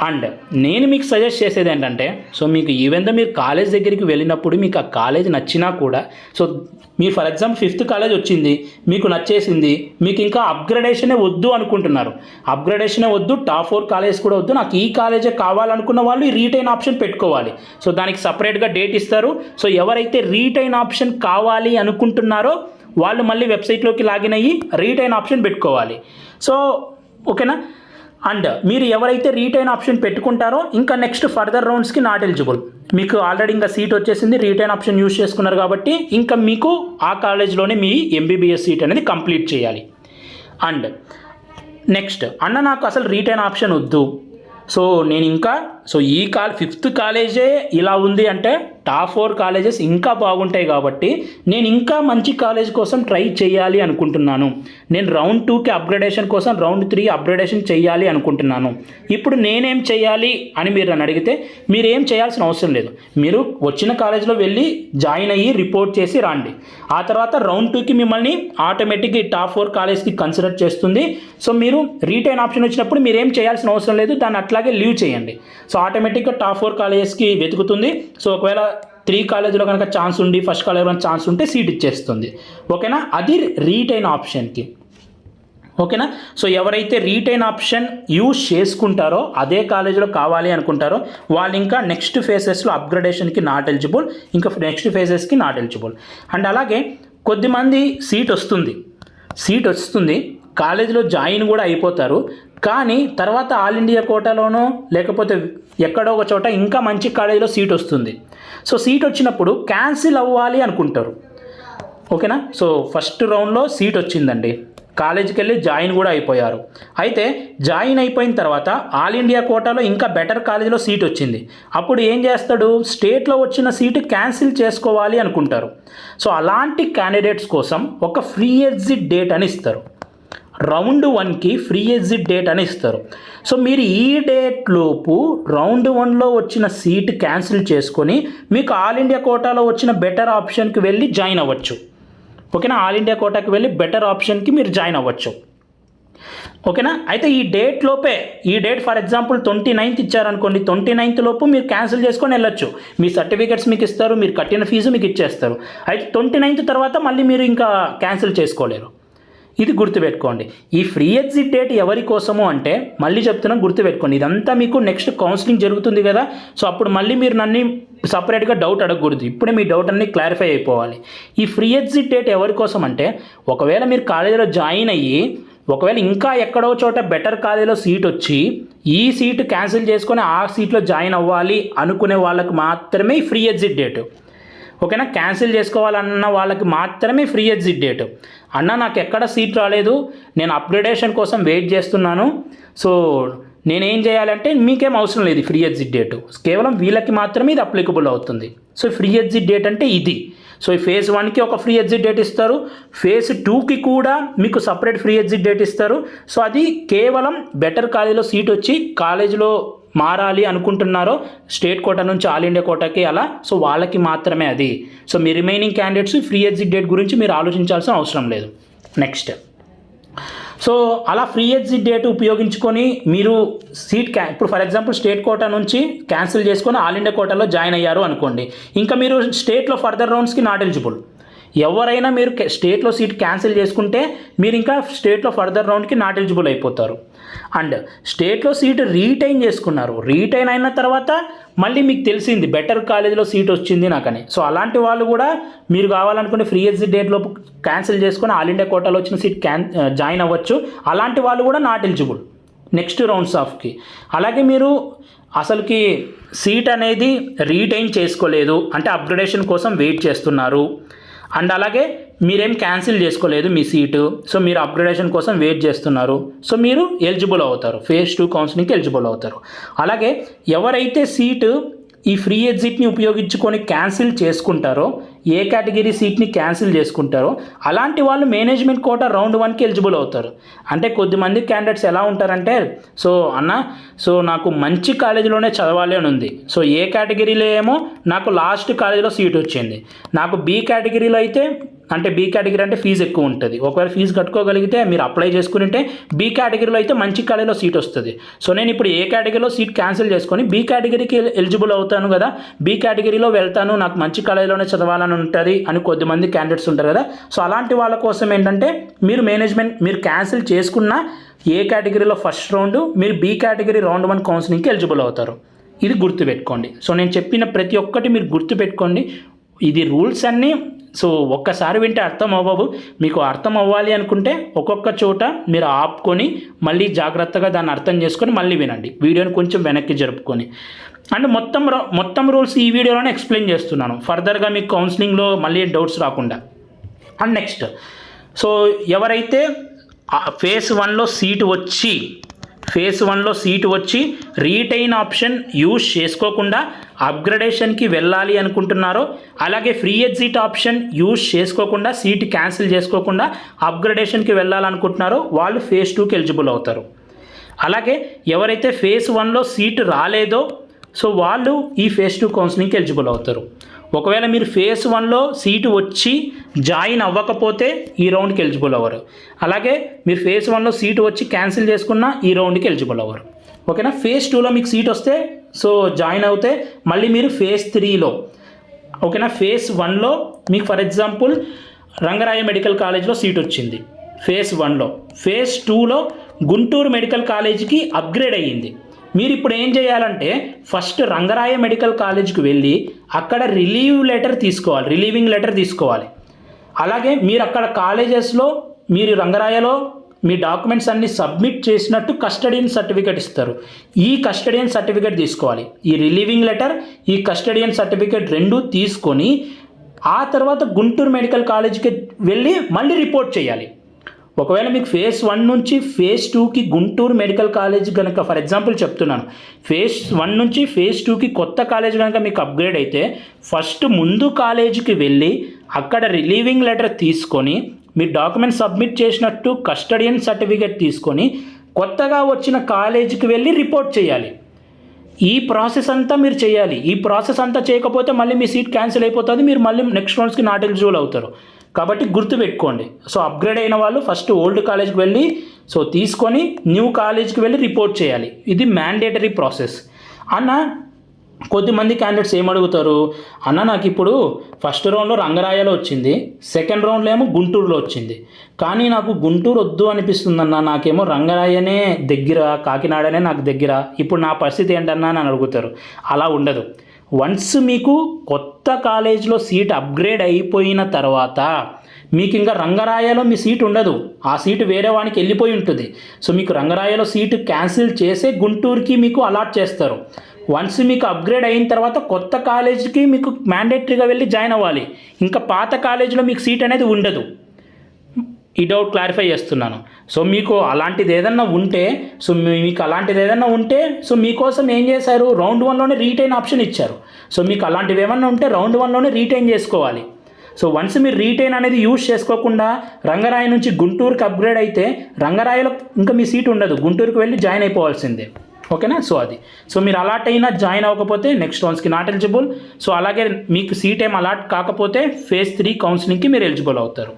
Speaker 1: అండ్ నేను మీకు సజెస్ట్ చేసేది ఏంటంటే, సో మీకు ఈవెన్ మీరు కాలేజ్ దగ్గరికి వెళ్ళినప్పుడు మీకు ఆ కాలేజ్ నచ్చినా కూడా, సో మీరు ఫర్ ఎగ్జాంపుల్ 5th కాలేజ్ వచ్చింది, మీకు నచ్చేసింది, మీకు ఇంకా అప్గ్రేడేషనే వద్దు అనుకుంటున్నారు, అప్గ్రేడేషనే వద్దు, టాప్ 4 కాలేజ్ కూడా వద్దు, నాకు ఈ కాలేజే కావాలనుకున్న వాళ్ళు ఈ రీటైన్ ఆప్షన్ పెట్టుకోవాలి. సో దానికి సపరేట్గా డేట్ ఇస్తారు. సో ఎవరైతే రీటైన్ ఆప్షన్ కావాలి అనుకుంటున్నారో వాళ్ళు మళ్ళీ వెబ్సైట్లోకి లాగిన్ అయ్యి రీటైన్ ఆప్షన్ పెట్టుకోవాలి. సో ఓకేనా. అండ్ మీరు ఎవరైతే రీటైన్ ఆప్షన్ పెట్టుకుంటారో ఇంకా నెక్స్ట్ ఫర్దర్ రౌండ్స్కి నాట్ ఎలిజిబుల్. మీకు ఆల్రెడీ ఇంకా సీట్ వచ్చేసింది, రీటైన్ ఆప్షన్ యూజ్ చేసుకున్నారు కాబట్టి ఇంకా మీకు ఆ కాలేజ్లోనే మీ ఎంబీబీఎస్ సీట్ అనేది కంప్లీట్ చేయాలి. అండ్ నెక్స్ట్ అన్న నాకు అసలు రీటైన్ ఆప్షన్ వద్దు, సో నేను ఇంకా ఈ 5th కాలేజే ఇలా ఉంది అంటే టాప్ 4 కాలేజెస్ ఇంకా బాగుంటాయి కాబట్టి నేను ఇంకా మంచి కాలేజ్ కోసం ట్రై చేయాలి అనుకుంటున్నాను. నేను రౌండ్ 2కి అప్గ్రేడేషన్ కోసం రౌండ్ 3 అప్గ్రేడేషన్ చేయాలి అనుకుంటున్నాను. ఇప్పుడు నేనేం చేయాలి అని మీరు నన్ను అడిగితే మీరు ఏం చేయాల్సిన అవసరం లేదు. మీరు వచ్చిన కాలేజ్లో వెళ్ళి జాయిన్ అయ్యి రిపోర్ట్ చేసి రండి. ఆ తర్వాత రౌండ్ 2కి మిమ్మల్ని ఆటోమేటిక్గా టాప్ 4 కాలేజ్కి కన్సిడర్ చేస్తుంది. సో మీరు రీటైన్ ఆప్షన్ వచ్చినప్పుడు మీరు ఏం చేయాల్సిన అవసరం లేదు, దాన్ని అట్లాగే లీవ్ చేయండి. సో ఆటోమేటిక్గా టాప్ 4 కాలేజెస్కి వెతుకుతుంది. సో ఒకవేళ 3 కాలేజీలో కనుక ఛాన్స్ ఉండి ఫస్ట్ కాలేజీలో ఛాన్స్ ఉంటే సీట్ ఇచ్చేస్తుంది. ఓకేనా, అది రీటైన్ ఆప్షన్కి. ఓకేనా. సో ఎవరైతే రీటైన్ ఆప్షన్ యూజ్ చేసుకుంటారో అదే కాలేజీలో కావాలి అనుకుంటారో వాళ్ళు ఇంకా నెక్స్ట్ ఫేజెస్లో అప్గ్రేడేషన్కి నాట్ ఎలిజిబుల్, ఇంకా నెక్స్ట్ ఫేజెస్కి నాట్ ఎలిజిబుల్. అండ్ అలాగే కొద్దిమంది సీట్ వస్తుంది కాలేజీలో జాయిన్ కూడా అయిపోతారు, కానీ తర్వాత ఆల్ ఇండియా కోటాలోనో లేకపోతే ఎక్కడో ఒక చోట ఇంకా మంచి కాలేజీలో సీట్ వస్తుంది. సో సీట్ వచ్చినప్పుడు క్యాన్సిల్ అవ్వాలి అనుకుంటారు. ఓకేనా. సో ఫస్ట్ రౌండ్లో సీట్ వచ్చిందండి, కాలేజీకి వెళ్ళి జాయిన్ కూడా అయిపోయారు. అయితే జాయిన్ అయిపోయిన తర్వాత ఆల్ ఇండియా కోటాలో ఇంకా బెటర్ కాలేజీలో సీట్ వచ్చింది. అప్పుడు ఏం చేస్తాడు, స్టేట్లో వచ్చిన సీటు క్యాన్సిల్ చేసుకోవాలి అనుకుంటారు. సో అలాంటి క్యాండిడేట్స్ కోసం ఒక ఫ్రీ ఎగ్జిట్ డేట్ అని ఇస్తారు. రౌండ్ 1కి ఫ్రీ ఎగ్జిట్ డేట్ అని ఇస్తారు. సో మీరు ఈ డేట్ లోపు రౌండ్ 1లో వచ్చిన సీట్ క్యాన్సిల్ చేసుకొని మీకు ఆల్ ఇండియా కోటాలో వచ్చిన బెటర్ ఆప్షన్కి వెళ్ళి జాయిన్ అవ్వచ్చు. ఓకేనా, ఆల్ ఇండియా కోటాకి వెళ్ళి బెటర్ ఆప్షన్కి మీరు జాయిన్ అవ్వచ్చు. ఓకేనా. అయితే ఈ డేట్ ఫర్ ఎగ్జాంపుల్ 29th ఇచ్చారనుకోండి, 29th లోపు మీరు క్యాన్సిల్ చేసుకొని వెళ్ళొచ్చు. మీ సర్టిఫికేట్స్ మీకు ఇస్తారు, మీరు కట్టిన ఫీజు మీకు ఇచ్చేస్తారు. అయితే 29th తర్వాత మళ్ళీ మీరు ఇంకా క్యాన్సిల్ చేసుకోలేరు. ఇది గుర్తుపెట్టుకోండి. ఈ ఫ్రీ ఎగ్జిట్ డేట్ ఎవరి కోసము అంటే మళ్ళీ చెప్తున్నాను, గుర్తుపెట్టుకోండి. ఇదంతా మీకు నెక్స్ట్ కౌన్సిలింగ్ జరుగుతుంది కదా, సో అప్పుడు మళ్ళీ మీరు నన్ను సపరేట్గా డౌట్ అడగకూడదు. ఇప్పుడే మీ డౌట్ అన్ని క్లారిఫై అయిపోవాలి. ఈ ఫ్రీ ఎగ్జిట్ డేట్ ఎవరి కోసం అంటే ఒకవేళ మీరు కాలేజీలో జాయిన్ అయ్యి ఒకవేళ ఇంకా ఎక్కడో చోట బెటర్ కాలేజీలో సీట్ వచ్చి ఈ సీటు క్యాన్సిల్ చేసుకొని ఆ సీట్లో జాయిన్ అవ్వాలి అనుకునే వాళ్ళకి మాత్రమే ఈ ఫ్రీ ఎగ్జిట్ డేటు. ఓకేనా, క్యాన్సిల్ చేసుకోవాలన్న వాళ్ళకి మాత్రమే ఫ్రీ ఎగ్జిట్ డేట్. అన్న నాకు ఎక్కడ సీట్ రాలేదు, నేను అప్గ్రేడేషన్ కోసం వెయిట్ చేస్తున్నాను, సో నేనేం చేయాలంటే మీకేం అవసరం లేదు. ఫ్రీ ఎగ్జిట్ డేట్ కేవలం వీళ్ళకి మాత్రమే ఇది అప్లికబుల్ అవుతుంది. సో ఫ్రీ ఎగ్జిట్ డేట్ అంటే ఇది. సో ఈ ఫేజ్ 1కి ఒక ఫ్రీ ఎగ్జిట్ డేట్ ఇస్తారు, ఫేజ్ 2కి కూడా మీకు సపరేట్ ఫ్రీ ఎగ్జిట్ డేట్ ఇస్తారు. సో అది కేవలం బెటర్ కాలేజీలో సీట్ వచ్చి కాలేజీలో మారాలి అనుకుంటున్నారో స్టేట్ కోటా నుంచి ఆల్ ఇండియా కోటాకి అలా, సో వాళ్ళకి మాత్రమే అది. సో మీ remaining candidates free exit date గురించి మీరు ఆలోచించాల్సిన అవసరం లేదు. నెక్స్ట్, సో అలా ఫ్రీ ఎగ్జిట్ డేట్ ఉపయోగించుకొని మీరు సీట్ ఇప్పుడు ఫర్ ఎగ్జాంపుల్ స్టేట్ కోటా నుంచి క్యాన్సిల్ చేసుకొని ఆల్ ఇండియా కోటాలో జాయిన్ అయ్యారు అనుకోండి, ఇంకా మీరు స్టేట్లో ఫర్దర్ రౌండ్స్కి నాట్ ఎలిజిబుల్. ఎవరైనా మీరు స్టేట్లో సీట్ క్యాన్సిల్ చేసుకుంటే మీరు ఇంకా స్టేట్లో ఫర్దర్ రౌండ్కి నాట్ ఎలిజిబుల్ అయిపోతారు. అండ్ స్టేట్లో సీట్ రీటైన్ చేసుకున్నారు, రీటైన్ అయిన తర్వాత మళ్ళీ మీకు తెలిసింది బెటర్ కాలేజీలో సీట్ వచ్చింది నాకని, సో అలాంటి వాళ్ళు కూడా మీరు కావాలనుకునే ఫ్రీ ఎగ్జిట్ డేట్లోపు క్యాన్సిల్ చేసుకొని ఆల్ ఇండియా కోటాలో వచ్చిన సీట్ జాయిన్ అవ్వచ్చు. అలాంటి వాళ్ళు కూడా నాట్ ఎలిజిబుల్ నెక్స్ట్ రౌండ్స్ ఆఫ్కి. అలాగే మీరు అసలుకి సీట్ అనేది రీటైన్ చేసుకోలేదు అంటే అప్గ్రేడేషన్ కోసం వెయిట్ చేస్తున్నారు, అండ్ అలాగే మీరేం క్యాన్సిల్ చేసుకోలేదు మీ సీటు, సో మీరు అప్గ్రేడేషన్ కోసం వెయిట్ చేస్తున్నారు, సో మీరు ఎలిజిబుల్ అవుతారు, ఫేజ్ 2 కౌన్సిలింగ్కి ఎలిజిబుల్ అవుతారు. అలాగే ఎవరైతే సీటు ఈ ఫ్రీ ఎగ్జిట్ని ఉపయోగించుకొని క్యాన్సిల్ చేసుకుంటారో, ఏ కేటగిరీ సీట్ని క్యాన్సిల్ చేసుకుంటారో అలాంటి వాళ్ళు మేనేజ్మెంట్ కోటా రౌండ్ 1కి ఎలిజిబుల్ అవుతారు. అంటే కొద్దిమంది క్యాండిడేట్స్ ఎలా ఉంటారంటే, సో అన్న సో నాకు మంచి కాలేజీలోనే చదవాలి అని ఉంది, సో ఏ కేటగిరీలో ఏమో నాకు లాస్ట్ కాలేజీలో సీట్ వచ్చింది, నాకు బి కేటగిరీలో అయితే అంటే బీ కేటగిరీ అంటే ఫీజు ఎక్కువ ఉంటుంది, ఒకవేళ ఫీజు కట్టుకోగలిగితే మీరు అప్లై చేసుకుంటే బీ కేటగిరీలో అయితే మంచి కాలేజీలో సీట్ వస్తుంది, సో నేను ఇప్పుడు ఏ కేటగిరీలో సీట్ క్యాన్సిల్ చేసుకొని బీ కేటగిరీకి ఎలిజిబుల్ అవుతాను కదా, బీ కేటగిరీలో వెళ్తాను, నాకు మంచి కాలేజీలోనే చదవాలని ఉంటుంది అని కొద్దిమంది క్యాండిడేట్స్ ఉంటారు కదా. సో అలాంటి వాళ్ళ కోసం ఏంటంటే మీరు క్యాన్సిల్ చేసుకున్న ఏ కేటగిరీలో ఫస్ట్ రౌండ్, మీరు బీ కేటగిరీ రౌండ్ 1 కౌన్సిలింగ్కి ఎలిజిబుల్ అవుతారు. ఇది గుర్తుపెట్టుకోండి. సో నేను చెప్పిన ప్రతి ఒక్కటి మీరు గుర్తుపెట్టుకోండి. ఇది రూల్స్ అన్నీ సో ఒక్కసారి వింటే అర్థం అవ్వవు. మీకు అర్థం అవ్వాలి అనుకుంటే ఒక్కొక్క చోట మీరు ఆపుకొని మళ్ళీ జాగ్రత్తగా దాన్ని అర్థం చేసుకొని మళ్ళీ వినండి, వీడియోని కొంచెం వెనక్కి జరుపుకొని. అండ్ మొత్తం రూల్స్ ఈ వీడియోలోనే ఎక్స్ప్లెయిన్ చేస్తున్నాను, ఫర్దర్గా మీకు కౌన్సిలింగ్లో మళ్ళీ డౌట్స్ రాకుండా. అండ్ నెక్స్ట్, సో ఎవరైతే ఫేజ్ 1లో సీటు వచ్చి రీటైన్ ఆప్షన్ యూజ్ చేసుకోకుండా అప్గ్రేడేషన్కి వెళ్ళాలి అనుకుంటున్నారో, అలాగే ఫ్రీ ఎగ్జిట్ ఆప్షన్ యూజ్ చేసుకోకుండా సీట్ క్యాన్సిల్ చేసుకోకుండా అప్గ్రేడేషన్కి వెళ్ళాలనుకుంటున్నారో వాళ్ళు ఫేజ్ 2కి ఎలిజిబుల్ అవుతారు. అలాగే ఎవరైతే ఫేజ్ 1లో సీటు రాలేదో సో వాళ్ళు ఈ ఫేజ్ 2 కౌన్సిలింగ్కి ఎలిజిబుల్ అవుతారు. ఒకవేళ మీరు ఫేజ్ 1లో సీటు వచ్చి జాయిన్ అవ్వకపోతే ఈ రౌండ్కి ఎలిజిబుల్ అవ్వరు. అలాగే మీరు ఫేజ్ 1లో సీటు వచ్చి క్యాన్సిల్ చేసుకున్న ఈ రౌండ్కి ఎలిజిబుల్ అవ్వరు. ఓకేనా. ఫేజ్ 2లో మీకు సీట్ వస్తే సో జాయిన్ అవుతే మళ్ళీ మీరు ఫేజ్ 3లో, ఓకేనా. ఫేజ్ 1లో మీకు ఫర్ ఎగ్జాంపుల్ రంగరాయ మెడికల్ కాలేజ్లో సీట్ వచ్చింది ఫేజ్ 1లో, ఫేజ్ 2లో గుంటూరు మెడికల్ కాలేజీకి అప్గ్రేడ్ అయ్యింది. మీరు ఇప్పుడు ఏం చేయాలంటే ఫస్ట్ రంగరాయ మెడికల్ కాలేజ్కి వెళ్ళి అక్కడ రిలీవింగ్ లెటర్ తీసుకోవాలి. అలాగే మీరు అక్కడ కాలేజెస్లో మీరు రంగరాయలో మీ డాక్యుమెంట్స్ అన్ని సబ్మిట్ చేసినట్టు కస్టడియన్ సర్టిఫికేట్ ఇస్తారు. ఈ కస్టడియన్ సర్టిఫికేట్ తీసుకోవాలి. ఈ రిలీవింగ్ లెటర్, ఈ కస్టడియన్ సర్టిఫికేట్ రెండు తీసుకొని ఆ తర్వాత గుంటూరు మెడికల్ కాలేజ్కి వెళ్ళి మళ్ళీ రిపోర్ట్ చేయాలి. ఒకవేళ మీకు ఫేజ్ 1 నుంచి ఫేజ్ 2కి గుంటూరు మెడికల్ కాలేజ్ కనుక ఫర్ ఎగ్జాంపుల్ చెప్తున్నాను, ఫేజ్ 1 నుంచి ఫేజ్ 2కి కొత్త కాలేజ్ కనుక మీకు అప్గ్రేడ్ అయితే ఫస్ట్ ముందు కాలేజీకి వెళ్ళి అక్కడ రిలీవింగ్ లెటర్ తీసుకొని మీ డాక్యుమెంట్ సబ్మిట్ చేసినట్టు కస్టడియన్ సర్టిఫికేట్ తీసుకొని కొత్తగా వచ్చిన కాలేజీకి వెళ్ళి రిపోర్ట్ చేయాలి. ఈ ప్రాసెస్ అంతా మీరు చేయాలి. ఈ ప్రాసెస్ అంతా చేయకపోతే మళ్ళీ మీ సీట్ క్యాన్సిల్ అయిపోతుంది, మీరు మళ్ళీ నెక్స్ట్ రౌండ్స్కి నాట్ ఎలిజిబుల్ అవుతారు. కాబట్టి గుర్తుపెట్టుకోండి. సో అప్గ్రేడ్ అయిన వాళ్ళు ఫస్ట్ ఓల్డ్ కాలేజ్కి వెళ్ళి సో తీసుకొని న్యూ కాలేజ్కి వెళ్ళి రిపోర్ట్ చేయాలి. ఇది మ్యాండేటరీ ప్రాసెస్. అన్న కొద్దిమంది క్యాండిడేట్స్ ఏమడుగుతారు, అన్న నాకు ఇప్పుడు ఫస్ట్ రౌండ్లో రంగరాయలో వచ్చింది, సెకండ్ రౌండ్లో ఏమో గుంటూరులో వచ్చింది, కానీ నాకు గుంటూరు వద్దు అనిపిస్తుందన్న, నాకేమో రంగరాయనే దగ్గర, కాకినాడనే నాకు దగ్గర, ఇప్పుడు నా పరిస్థితి ఏంటన్నా అని అడుగుతారు. అలా ఉండదు. వన్స్ మీకు కొత్త కాలేజ్లో సీట్ అప్గ్రేడ్ అయిపోయిన తర్వాత మీకు ఇంకా రంగరాయలో మీ సీట్ ఉండదు, ఆ సీటు వేరే వానికి వెళ్ళిపోయి ఉంటుంది. సో మీకు రంగరాయలో సీటు క్యాన్సిల్ చేసే గుంటూరుకి మీకు అలాట్ చేస్తారు. వన్స్ మీకు అప్గ్రేడ్ అయిన తర్వాత కొత్త కాలేజీకి మీకు మ్యాండేటరీగా వెళ్ళి జాయిన్ అవ్వాలి. ఇంకా పాత కాలేజీలో మీకు సీట్ అనేది ఉండదు. ఈ డౌట్ క్లారిఫై చేస్తున్నాను. సో మీకు అలాంటిది ఏదన్నా ఉంటే సో మీకోసం ఏం చేశారు, రౌండ్ 1లోనే రీటైన్ ఆప్షన్ ఇచ్చారు. సో మీకు అలాంటివి ఏమన్నా ఉంటే రౌండ్ 1లోనే రీటైన్ చేసుకోవాలి. సో వన్స్ మీరు రీటైన్ అనేది యూజ్ చేసుకోకుండా రంగరాయ నుంచి గుంటూరుకి అప్గ్రేడ్ అయితే రంగరాయలో ఇంకా మీ సీట్ ఉండదు, గుంటూరుకి వెళ్ళి జాయిన్ అయిపోవాల్సిందే. ఓకేనా. సో అది మీరు అలాట్ అయినా జాయిన్ అవ్వకపోతే నెక్స్ట్ రౌండ్స్కి నాట్ ఎలిజిబుల్. సో అలాగే మీకు సీట్ ఏం అలాట్ కాకపోతే ఫేజ్ 3 కౌన్సిలింగ్కి మీరు ఎలిజిబుల్ అవుతారు.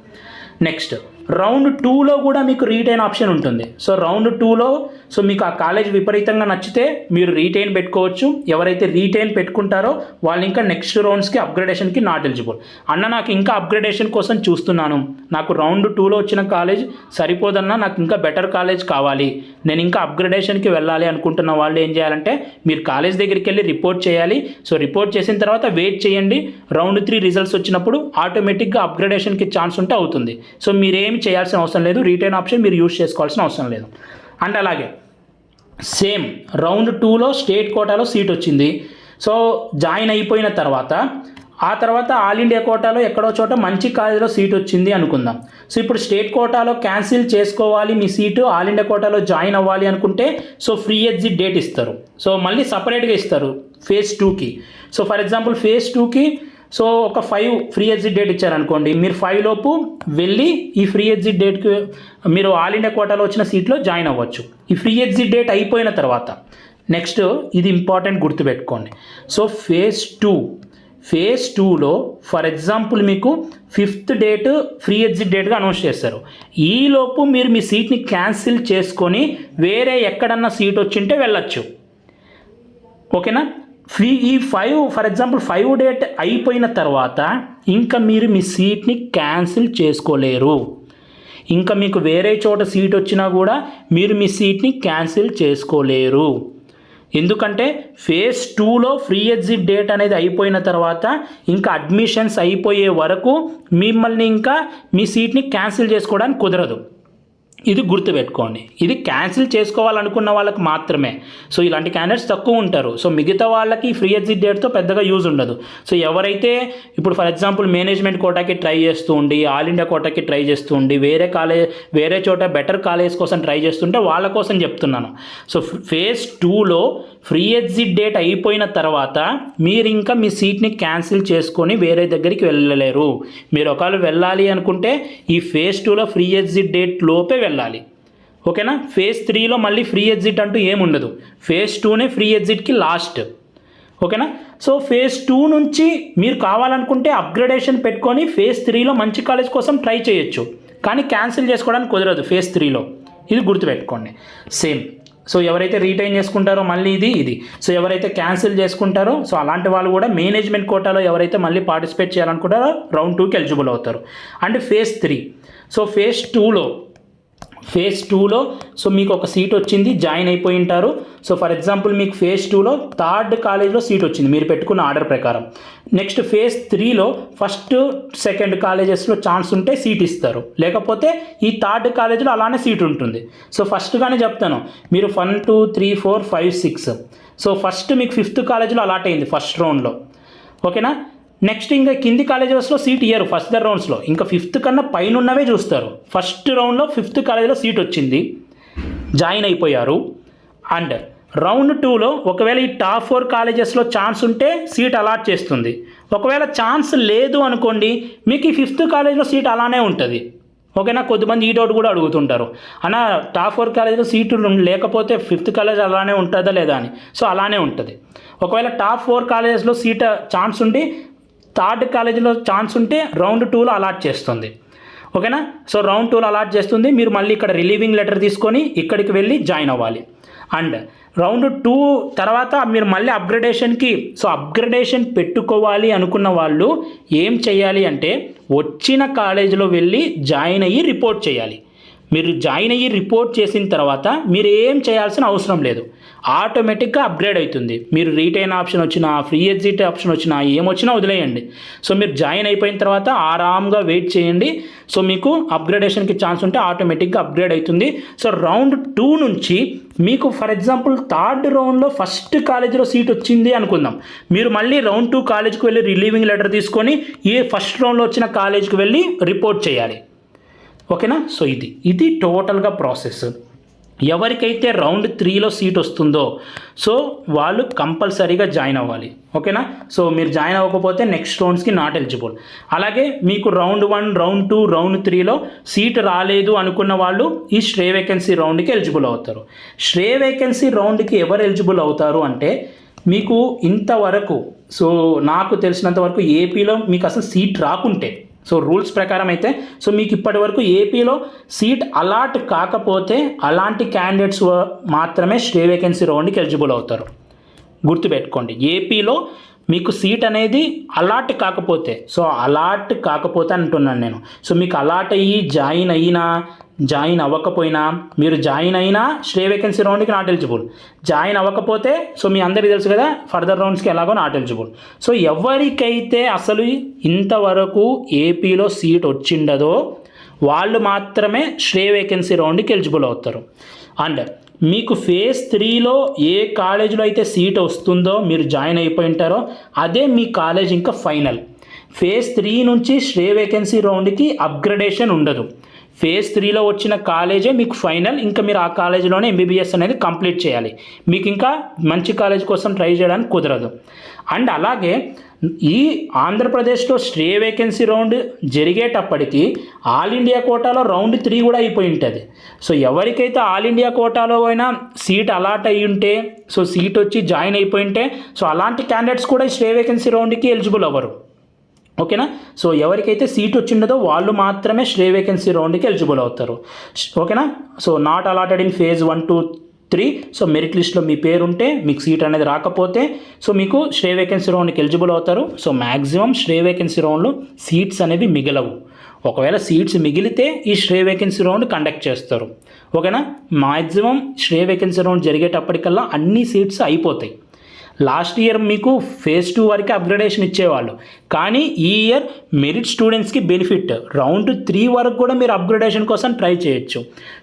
Speaker 1: నెక్స్ట్ రౌండ్ 2లో కూడా మీకు రీటైన్ ఆప్షన్ ఉంటుంది. సో రౌండ్ 2లో సో మీకు ఆ కాలేజ్ విపరీతంగా నచ్చితే మీరు రీటైన్ పెట్టుకోవచ్చు. ఎవరైతే రీటైన్ పెట్టుకుంటారో వాళ్ళు ఇంకా నెక్స్ట్ రౌండ్స్కి అప్గ్రేడేషన్కి నాట్ ఎలిజిబుల్. అన్న నాకు ఇంకా అప్గ్రేడేషన్ కోసం చూస్తున్నాను, నాకు రౌండ్ 2లో వచ్చిన కాలేజ్ సరిపోదన్నా, నాకు ఇంకా బెటర్ కాలేజ్ కావాలి, నేను ఇంకా అప్గ్రేడేషన్కి వెళ్ళాలి అనుకుంటున్న వాళ్ళు ఏం చేయాలంటే మీరు కాలేజ్ దగ్గరికి వెళ్ళి రిపోర్ట్ చేయాలి. సో రిపోర్ట్ చేసిన తర్వాత వెయిట్ చేయండి, రౌండ్ 3 రిజల్ట్స్ వచ్చినప్పుడు ఆటోమేటిక్గా అప్గ్రేడేషన్కి ఛాన్స్ ఉంటే అవుతుంది. సో మీరేమి చేయాల్సిన అవసరం లేదు, రీటైన్ ఆప్షన్ మీరు యూజ్ చేసుకోవాల్సిన అవసరం లేదు. అండ్ అలాగే సేమ్ రౌండ్ 2లో స్టేట్ కోటాలో సీట్ వచ్చింది. సో జాయిన్ అయిపోయిన తర్వాత ఆ తర్వాత ఆల్ ఇండియా కోటాలో ఎక్కడో చోట మంచి కాలేజీలో సీట్ వచ్చింది అనుకుందాం. సో ఇప్పుడు స్టేట్ కోటాలో క్యాన్సిల్ చేసుకోవాలి మీ సీటు, ఆల్ ఇండియా కోటాలో జాయిన్ అవ్వాలి అనుకుంటే సో ఫ్రీ ఎగ్జిట్ డేట్ ఇస్తారు. సో మళ్ళీ సపరేట్గా ఇస్తారు ఫేజ్ 2కి. సో ఫర్ ఎగ్జాంపుల్ ఫేజ్ 2కి సో ఒక 5 ఫ్రీ ఎగ్జిట్ డేట్ ఇచ్చారనుకోండి, మీరు 5 లోపు వెళ్ళి ఈ ఫ్రీ ఎగ్జిట్ డేట్కి మీరు ఆల్ ఇండియా కోటాలో వచ్చిన సీట్లో జాయిన్ అవ్వచ్చు. ఈ ఫ్రీ ఎగ్జిట్ డేట్ అయిపోయిన తర్వాత నెక్స్ట్ ఇది ఇంపార్టెంట్ గుర్తుపెట్టుకోండి. సో ఫేజ్ 2లో ఫర్ ఎగ్జాంపుల్ మీకు 5th డేట్ ఫ్రీ ఎగ్జిట్ డేట్గా అనౌన్స్ చేస్తారు. ఈలోపు మీరు మీ సీట్ని క్యాన్సిల్ చేసుకొని వేరే ఎక్కడన్నా సీట్ వచ్చింటే వెళ్ళచ్చు. ఓకేనా. ఈ 5 ఫర్ ఎగ్జాంపుల్ 5 డేట్ అయిపోయిన తర్వాత ఇంకా మీరు మీ సీట్ని క్యాన్సిల్ చేసుకోలేరు. ఇంకా మీకు వేరే చోట సీట్ వచ్చినా కూడా మీరు మీ సీట్ని క్యాన్సిల్ చేసుకోలేరు. ఎందుకంటే ఫేజ్ 2లో ఫ్రీ ఎగ్జిట్ డేట్ అనేది అయిపోయిన తర్వాత ఇంకా అడ్మిషన్స్ అయిపోయే వరకు మిమ్మల్ని ఇంకా మీ సీట్ని క్యాన్సిల్ చేసుకోవడానికి కుదరదు. ఇది గుర్తుపెట్టుకోండి. ఇది క్యాన్సిల్ చేసుకోవాలనుకున్న వాళ్ళకి మాత్రమే. సో ఇలాంటి క్యాండిడేట్స్ తక్కువ ఉంటారు. సో మిగతా వాళ్ళకి ఫ్రీ ఎగ్జిట్ డేట్తో పెద్దగా యూజ్ ఉండదు. సో ఎవరైతే ఇప్పుడు ఫర్ ఎగ్జాంపుల్ మేనేజ్మెంట్ కోటాకి ట్రై చేస్తూ ఉండి, ఆల్ ఇండియా కోటాకి ట్రై చేస్తూ ఉండి, వేరే చోట బెటర్ కాలేజ్ కోసం ట్రై చేస్తుంటే వాళ్ళ కోసం చెప్తున్నాను. సో ఫేజ్ 2లో ఫ్రీ ఎగ్జిట్ డేట్ అయిపోయిన తర్వాత మీరు ఇంకా మీ సీట్ని క్యాన్సిల్ చేసుకొని వేరే దగ్గరికి వెళ్ళలేరు. మీరు ఒకవేళ వెళ్ళాలి అనుకుంటే ఈ ఫేజ్ 2లో ఫ్రీ ఎగ్జిట్ డేట్ లోపే వెళ్ళాలి. ఓకేనా? ఫేజ్ 3లో మళ్ళీ ఫ్రీ ఎగ్జిట్ అంటూ ఏముండదు. ఫేజ్ 2నే ఫ్రీ ఎగ్జిట్కి లాస్ట్. ఓకేనా? సో ఫేజ్ 2 నుంచి మీరు కావాలనుకుంటే అప్గ్రేడేషన్ పెట్టుకొని ఫేజ్ 3లో మంచి కాలేజ్ కోసం ట్రై చేయొచ్చు. కానీ క్యాన్సిల్ చేసుకోవడానికి కుదరదు ఫేజ్ 3లో. ఇది గుర్తుపెట్టుకోండి. సేమ్. సో ఎవరైతే రీటైన్ చేసుకుంటారో మళ్ళీ ఇది సో ఎవరైతే క్యాన్సిల్ చేసుకుంటారో సో అలాంటి వాళ్ళు కూడా మేనేజ్మెంట్ కోటాలో ఎవరైతే మళ్ళీ పార్టిసిపేట్ చేయాలనుకుంటారో రౌండ్ 2కి ఎలిజిబుల్ అవుతారు. And phase 3. సో ఫేజ్ 2లో సో మీకు ఒక సీట్ వచ్చింది, జాయిన్ అయిపోయి ఉంటారు. సో ఫర్ ఎగ్జాంపుల్ మీకు ఫేజ్ 2లో 3rd కాలేజ్లో సీట్ వచ్చింది మీరు పెట్టుకున్న ఆర్డర్ ప్రకారం. నెక్స్ట్ ఫేజ్ 3లో 1st 2nd కాలేజెస్లో ఛాన్స్ ఉంటే సీట్ ఇస్తారు, లేకపోతే ఈ 3rd కాలేజ్లో అలానే సీట్ ఉంటుంది. సో ఫస్ట్గానే చెప్తాను, మీరు 1 2 3 4 5 6 సో ఫస్ట్ మీకు 5th కాలేజ్లో అలాట్ అయింది ఫస్ట్ రౌండ్లో. ఓకేనా? నెక్స్ట్ ఇంకా కింది కాలేజెస్లో సీట్ ఇయ్యరు ఫస్ట్ రౌండ్స్లో, ఇంకా 5th కన్నా పైన ఉన్నవే చూస్తారు. ఫస్ట్ రౌండ్లో 5th కాలేజీలో సీట్ వచ్చింది, జాయిన్ అయిపోయారు. అండ్ రౌండ్ 2లో ఒకవేళ ఈ టాప్ 4 కాలేజెస్లో ఛాన్స్ ఉంటే సీట్ అలాట్ చేస్తుంది. ఒకవేళ ఛాన్స్ లేదు అనుకోండి, మీకు ఈ 5th కాలేజీలో సీట్ అలానే ఉంటుంది. ఓకేనా? కొద్దిమంది ఈ డౌట్ కూడా అడుగుతుంటారు, అన్న టాప్ 4 కాలేజీలో సీటు లేకపోతే 5th కాలేజ్ అలానే ఉంటుందా లేదా అని. సో అలానే ఉంటుంది. ఒకవేళ టాప్ 4 కాలేజెస్లో సీట్ ఛాన్స్ ఉండి 3rd కాలేజీలో ఛాన్స్ ఉంటే రౌండ్ 2లో అలాట్ చేస్తుంది. ఓకేనా? సో రౌండ్ 2లో అలాట్ చేస్తుంది. మీరు మళ్ళీ ఇక్కడ రిలీవింగ్ లెటర్ తీసుకొని ఇక్కడికి వెళ్ళి జాయిన్ అవ్వాలి. అండ్ రౌండ్ 2 తర్వాత మీరు మళ్ళీ అప్గ్రేడేషన్ పెట్టుకోవాలి అనుకున్న వాళ్ళు ఏం చేయాలి అంటే వచ్చిన కాలేజీలో వెళ్ళి జాయిన్ అయ్యి రిపోర్ట్ చేయాలి. మీరు జాయిన్ అయ్యి రిపోర్ట్ చేసిన తర్వాత మీరు ఏం చేయాల్సిన అవసరం లేదు, ఆటోమేటిక్గా అప్గ్రేడ్ అవుతుంది. మీరు రీటైన్ ఆప్షన్ వచ్చినా, ఫ్రీ ఎగ్జిట్ ఆప్షన్ వచ్చినా, ఏమొచ్చినా వదిలేయండి. సో మీరు జాయిన్ అయిపోయిన తర్వాత ఆరామ్గా వెయిట్ చేయండి. సో మీకు అప్గ్రేడేషన్కి ఛాన్స్ ఉంటే ఆటోమేటిక్గా అప్గ్రేడ్ అవుతుంది. సో రౌండ్ 2 నుంచి మీకు ఫర్ ఎగ్జాంపుల్ 3rd రౌండ్లో 1st కాలేజీలో సీట్ వచ్చింది అనుకుందాం, మీరు మళ్ళీ రౌండ్ 2 కాలేజ్కి వెళ్ళి రిలీవింగ్ లెటర్ తీసుకొని ఈ ఫస్ట్ రౌండ్లో వచ్చిన కాలేజ్కి వెళ్ళి రిపోర్ట్ చేయాలి. ఓకేనా? సో ఇది టోటల్గా ప్రాసెస్. ఎవరికైతే రౌండ్ 3లో సీట్ వస్తుందో సో వాళ్ళు కంపల్సరీగా జాయిన్ అవ్వాలి. ఓకేనా? సో మీరు జాయిన్ అవ్వకపోతే నెక్స్ట్ రౌండ్స్కి నాట్ ఎలిజిబుల్. అలాగే మీకు రౌండ్ 1, రౌండ్ 2, రౌండ్ 3లో సీట్ రాలేదు అనుకున్న వాళ్ళు ఈ స్ట్రే వేకెన్సీ రౌండ్కి ఎలిజిబుల్ అవుతారు. స్ట్రే వేకెన్సీ రౌండ్కి ఎవరు ఎలిజిబుల్ అవుతారు అంటే మీకు ఇంతవరకు సో నాకు తెలిసినంత వరకు ఏపీలో మీకు అసలు సీట్ రాకుంటే, సో రూల్స్ ప్రకారం అయితే సో మీకు ఇప్పటి వరకు ఏపీలో సీట్ అలాట్ కాకపోతే అలాంటి క్యాండిడేట్స్ మాత్రమే స్టే వేకెన్సీ రౌండ్కి ఎలిజిబుల్ అవుతారు. గుర్తుపెట్టుకోండి, ఏపీలో మీకు సీట్ అనేది అలాట్ కాకపోతే, సో అలాట్ కాకపోతే అంటున్నాను నేను. సో మీకు అలాట్ అయ్యి జాయిన్ అవ్వకపోయినా, మీరు జాయిన్ అయినా స్టే వేకెన్సీ రౌండ్కి నాట్ ఎలిజిబుల్, జాయిన్ అవ్వకపోతే సో మీ అందరికీ తెలుసు కదా ఫర్దర్ రౌండ్స్కి ఎలాగో నాట్ ఎలిజిబుల్. సో ఎవరికైతే అసలు ఇంతవరకు ఏపీలో సీట్ వచ్చిండదో వాళ్ళు మాత్రమే స్టే వేకెన్సీ రౌండ్కి ఎలిజిబుల్ అవుతారు. అండ్ మీకు ఫేజ్ 3లో ఏ కాలేజీలో అయితే సీట్ వస్తుందో మీరు జాయిన్ అయిపోయి ఉంటారో అదే మీ కాలేజ్ ఇంకా ఫైనల్. ఫేజ్ 3 నుంచి స్టే వేకెన్సీ రౌండ్కి అప్గ్రేడేషన్ ఉండదు. ఫేజ్ 3లో వచ్చిన కాలేజే మీకు ఫైనల్. ఇంకా మీరు ఆ కాలేజీలోనే ఎంబీబీఎస్ అనేది కంప్లీట్ చేయాలి. మీకు ఇంకా మంచి కాలేజ్ కోసం ట్రై చేయడానికి కుదరదు. అండ్ అలాగే ఈ ఆంధ్రప్రదేశ్లో స్టే వేకెన్సీ రౌండ్ జరిగేటప్పటికి ఆల్ ఇండియా కోటాలో రౌండ్ 3 కూడా అయిపోయి ఉంటుంది. సో ఎవరికైతే ఆల్ ఇండియా కోటాలో అయినా సీట్ అలాట్ అయ్యి ఉంటే, సో సీట్ వచ్చి జాయిన్ అయిపోయి ఉంటే, సో అలాంటి క్యాండిడేట్స్ కూడా స్టే వేకెన్సీ రౌండ్కి ఎలిజిబుల్ అవ్వరు. ఓకేనా? సో ఎవరికైతే సీట్ వచ్చిండదో వాళ్ళు మాత్రమే స్టే వేకెన్సీ రౌండ్కి ఎలిజిబుల్ అవుతారు. ఓకేనా? So not allotted in phase 1 2 3. So merit లిస్ట్లో మీ పేరు ఉంటే మీకు సీట్ అనేది రాకపోతే సో మీకు స్టే వేకెన్సీ రౌండ్కి ఎలిజిబుల్ అవుతారు. సో మ్యాక్సిమం స్టే వేకెన్సీ రౌండ్లో సీట్స్ అనేవి మిగలవు. ఒకవేళ సీట్స్ మిగిలితే ఈ శ్రేయ వేకెన్సీ రౌండ్ కండక్ట్ చేస్తారు. ఓకేనా, మ్యాక్సిమం శ్రేయ వేకెన్సీ రౌండ్ జరిగేటప్పటికల్లా అన్ని సీట్స్ అయిపోతాయి. లాస్ట్ ఇయర్ మీకు ఫేజ్ 2 వరకు అప్గ్రేడేషన్ ఇచ్చేవాళ్ళు, కానీ ఈ ఇయర్ మెరిట్ స్టూడెంట్స్కి బెనిఫిట్ రౌండ్ 3 వరకు కూడా మీరు అప్గ్రేడేషన్ కోసం ట్రై చేయొచ్చు.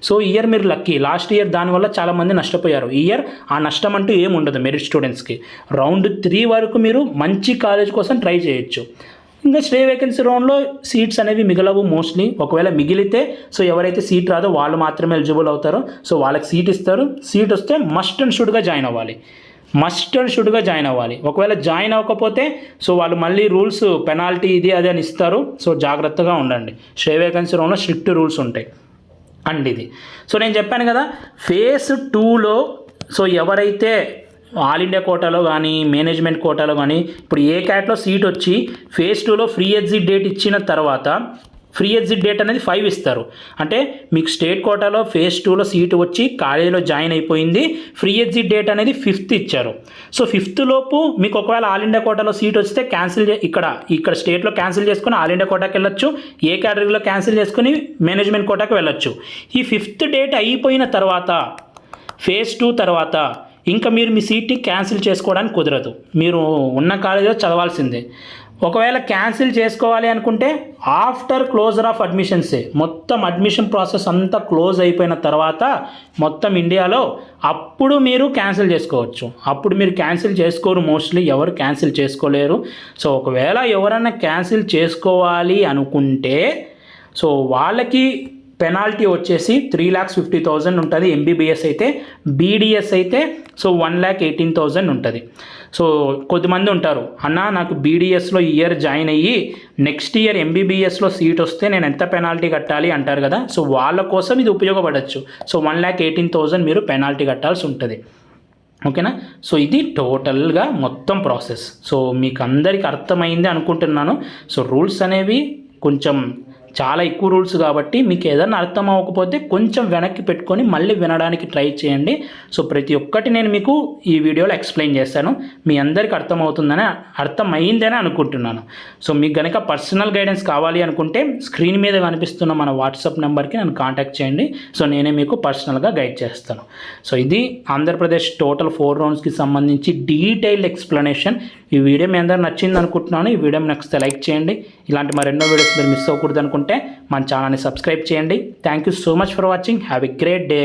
Speaker 1: సో ఈ ఇయర్ మీరు లక్కీ. లాస్ట్ ఇయర్ దానివల్ల చాలామంది నష్టపోయారు. ఈ ఇయర్ ఆ నష్టం అంటూ ఏమి ఉండదు మెరిట్ స్టూడెంట్స్కి. రౌండ్ 3 వరకు మీరు మంచి కాలేజ్ కోసం ట్రై చేయొచ్చు. ఇంకా శ్రేయ వేకెన్సీ రౌండ్లో సీట్స్ అనేవి మిగలవు మోస్ట్లీ. ఒకవేళ మిగిలితే సో ఎవరైతే సీట్ రాదో వాళ్ళు మాత్రమే ఎలిజిబుల్ అవుతారు. సో వాళ్ళకి సీట్ ఇస్తారు. సీట్ వస్తే మస్ట్ అండ్ షుడ్గా జాయిన్ అవ్వాలి. ఒకవేళ జాయిన్ అవ్వకపోతే సో వాళ్ళు మళ్ళీ రూల్స్ పెనాల్టీ ఇది అది అని ఇస్తారు. సో జాగ్రత్తగా ఉండండి. శ్రేయ వేకెన్సీ రౌండ్లో స్ట్రిక్ట్ రూల్స్ ఉంటాయి అండ్ ఇది. సో నేను చెప్పాను కదా, ఫేజ్ 2లో సో ఎవరైతే ఆల్ ఇండియా కోటాలో కానీ మేనేజ్మెంట్ కోటాలో కానీ ఇప్పుడు ఏ క్యాట్లో సీట్ వచ్చి ఫేజ్ 2లో ఫ్రీ ఎగ్జిట్ డేట్ ఇచ్చిన తర్వాత ఫ్రీ ఎగ్జిట్ డేట్ అనేది 5 ఇస్తారు. అంటే మీకు స్టేట్ కోటాలో ఫేజ్ 2లో సీటు వచ్చి కాలేజీలో జాయిన్ అయిపోయింది, ఫ్రీ ఎగ్జిట్ డేట్ అనేది 5th ఇచ్చారు. సో 5th లోపు మీకు ఒకవేళ ఆల్ ఇండియా కోటాలో సీట్ వస్తే క్యాన్సిల్ ఇక్కడ స్టేట్లో క్యాన్సిల్ చేసుకుని ఆల్ ఇండియా కోటాకి వెళ్ళొచ్చు, ఏ కేటగిరీలో క్యాన్సిల్ చేసుకుని మేనేజ్మెంట్ కోటాకి వెళ్ళొచ్చు. ఈ 5th డేట్ అయిపోయిన తర్వాత ఫేజ్ 2 తర్వాత ఇంకా మీరు మీ సీట్ని క్యాన్సిల్ చేసుకోవడానికి కుదరదు. మీరు ఉన్న కాలేజీలో చదవాల్సిందే. ఒకవేళ క్యాన్సిల్ చేసుకోవాలి అనుకుంటే ఆఫ్టర్ క్లోజర్ ఆఫ్ అడ్మిషన్సే, మొత్తం అడ్మిషన్ ప్రాసెస్ అంతా క్లోజ్ అయిపోయిన తర్వాత మొత్తం ఇండియాలో అప్పుడు మీరు క్యాన్సిల్ చేసుకోవచ్చు. అప్పుడు మీరు క్యాన్సిల్ చేసుకోరు, మోస్ట్లీ ఎవరు క్యాన్సిల్ చేసుకోలేరు. సో ఒకవేళ ఎవరైనా క్యాన్సిల్ చేసుకోవాలి అనుకుంటే సో వాళ్ళకి పెనాల్టీ వచ్చేసి 3,50,000 ఉంటుంది ఎంబీబీఎస్ అయితే. బీడీఎస్ అయితే సో 1,18,000 ఉంటుంది. సో కొద్దిమంది ఉంటారు, అన్న నాకు బీడీఎస్లో ఇయర్ జాయిన్ అయ్యి నెక్స్ట్ ఇయర్ ఎంబీబీఎస్లో సీట్ వస్తే నేను ఎంత పెనాల్టీ కట్టాలి అంటారు కదా. సో వాళ్ళ కోసం ఇది ఉపయోగపడవచ్చు. సో 1,18,000 మీరు పెనాల్టీ కట్టాల్సి ఉంటుంది. ఓకేనా. సో ఇది టోటల్గా మొత్తం ప్రాసెస్. సో మీకు అందరికీ అర్థమైంది అనుకుంటున్నాను. సో రూల్స్ అనేవి కొంచెం చాలా ఎక్కువ రూల్స్ కాబట్టి మీకు ఏదైనా అర్థం అవ్వకపోతే కొంచెం వెనక్కి పెట్టుకొని మళ్ళీ వినడానికి ట్రై చేయండి. సో ప్రతి ఒక్కటి నేను మీకు ఈ వీడియోలో ఎక్స్ప్లెయిన్ చేస్తాను. మీ అందరికీ అర్థమైందని అనుకుంటున్నాను. సో మీకు కనుక పర్సనల్ గైడెన్స్ కావాలి అనుకుంటే స్క్రీన్ మీద కనిపిస్తున్న మన వాట్సాప్ నెంబర్కి నన్ను కాంటాక్ట్ చేయండి. సో నేనే మీకు పర్సనల్గా గైడ్ చేస్తాను. సో ఇది ఆంధ్రప్రదేశ్ టోటల్ 4 రౌండ్స్కి సంబంధించి డీటెయిల్డ్ ఎక్స్ప్లెనేషన్. ఈ వీడియో మీ అందరూ నచ్చింది అనుకుంటున్నాను. ఈ వీడియో నచ్చితే లైక్ చేయండి. ఇలాంటి మరెన్నో వీడియోస్ మీరు మిస్ అవ్వకూడదు అనుకుంటే మన ఛానల్ని సబ్స్క్రైబ్ చేయండి. Thank you so much for watching. Have a great day.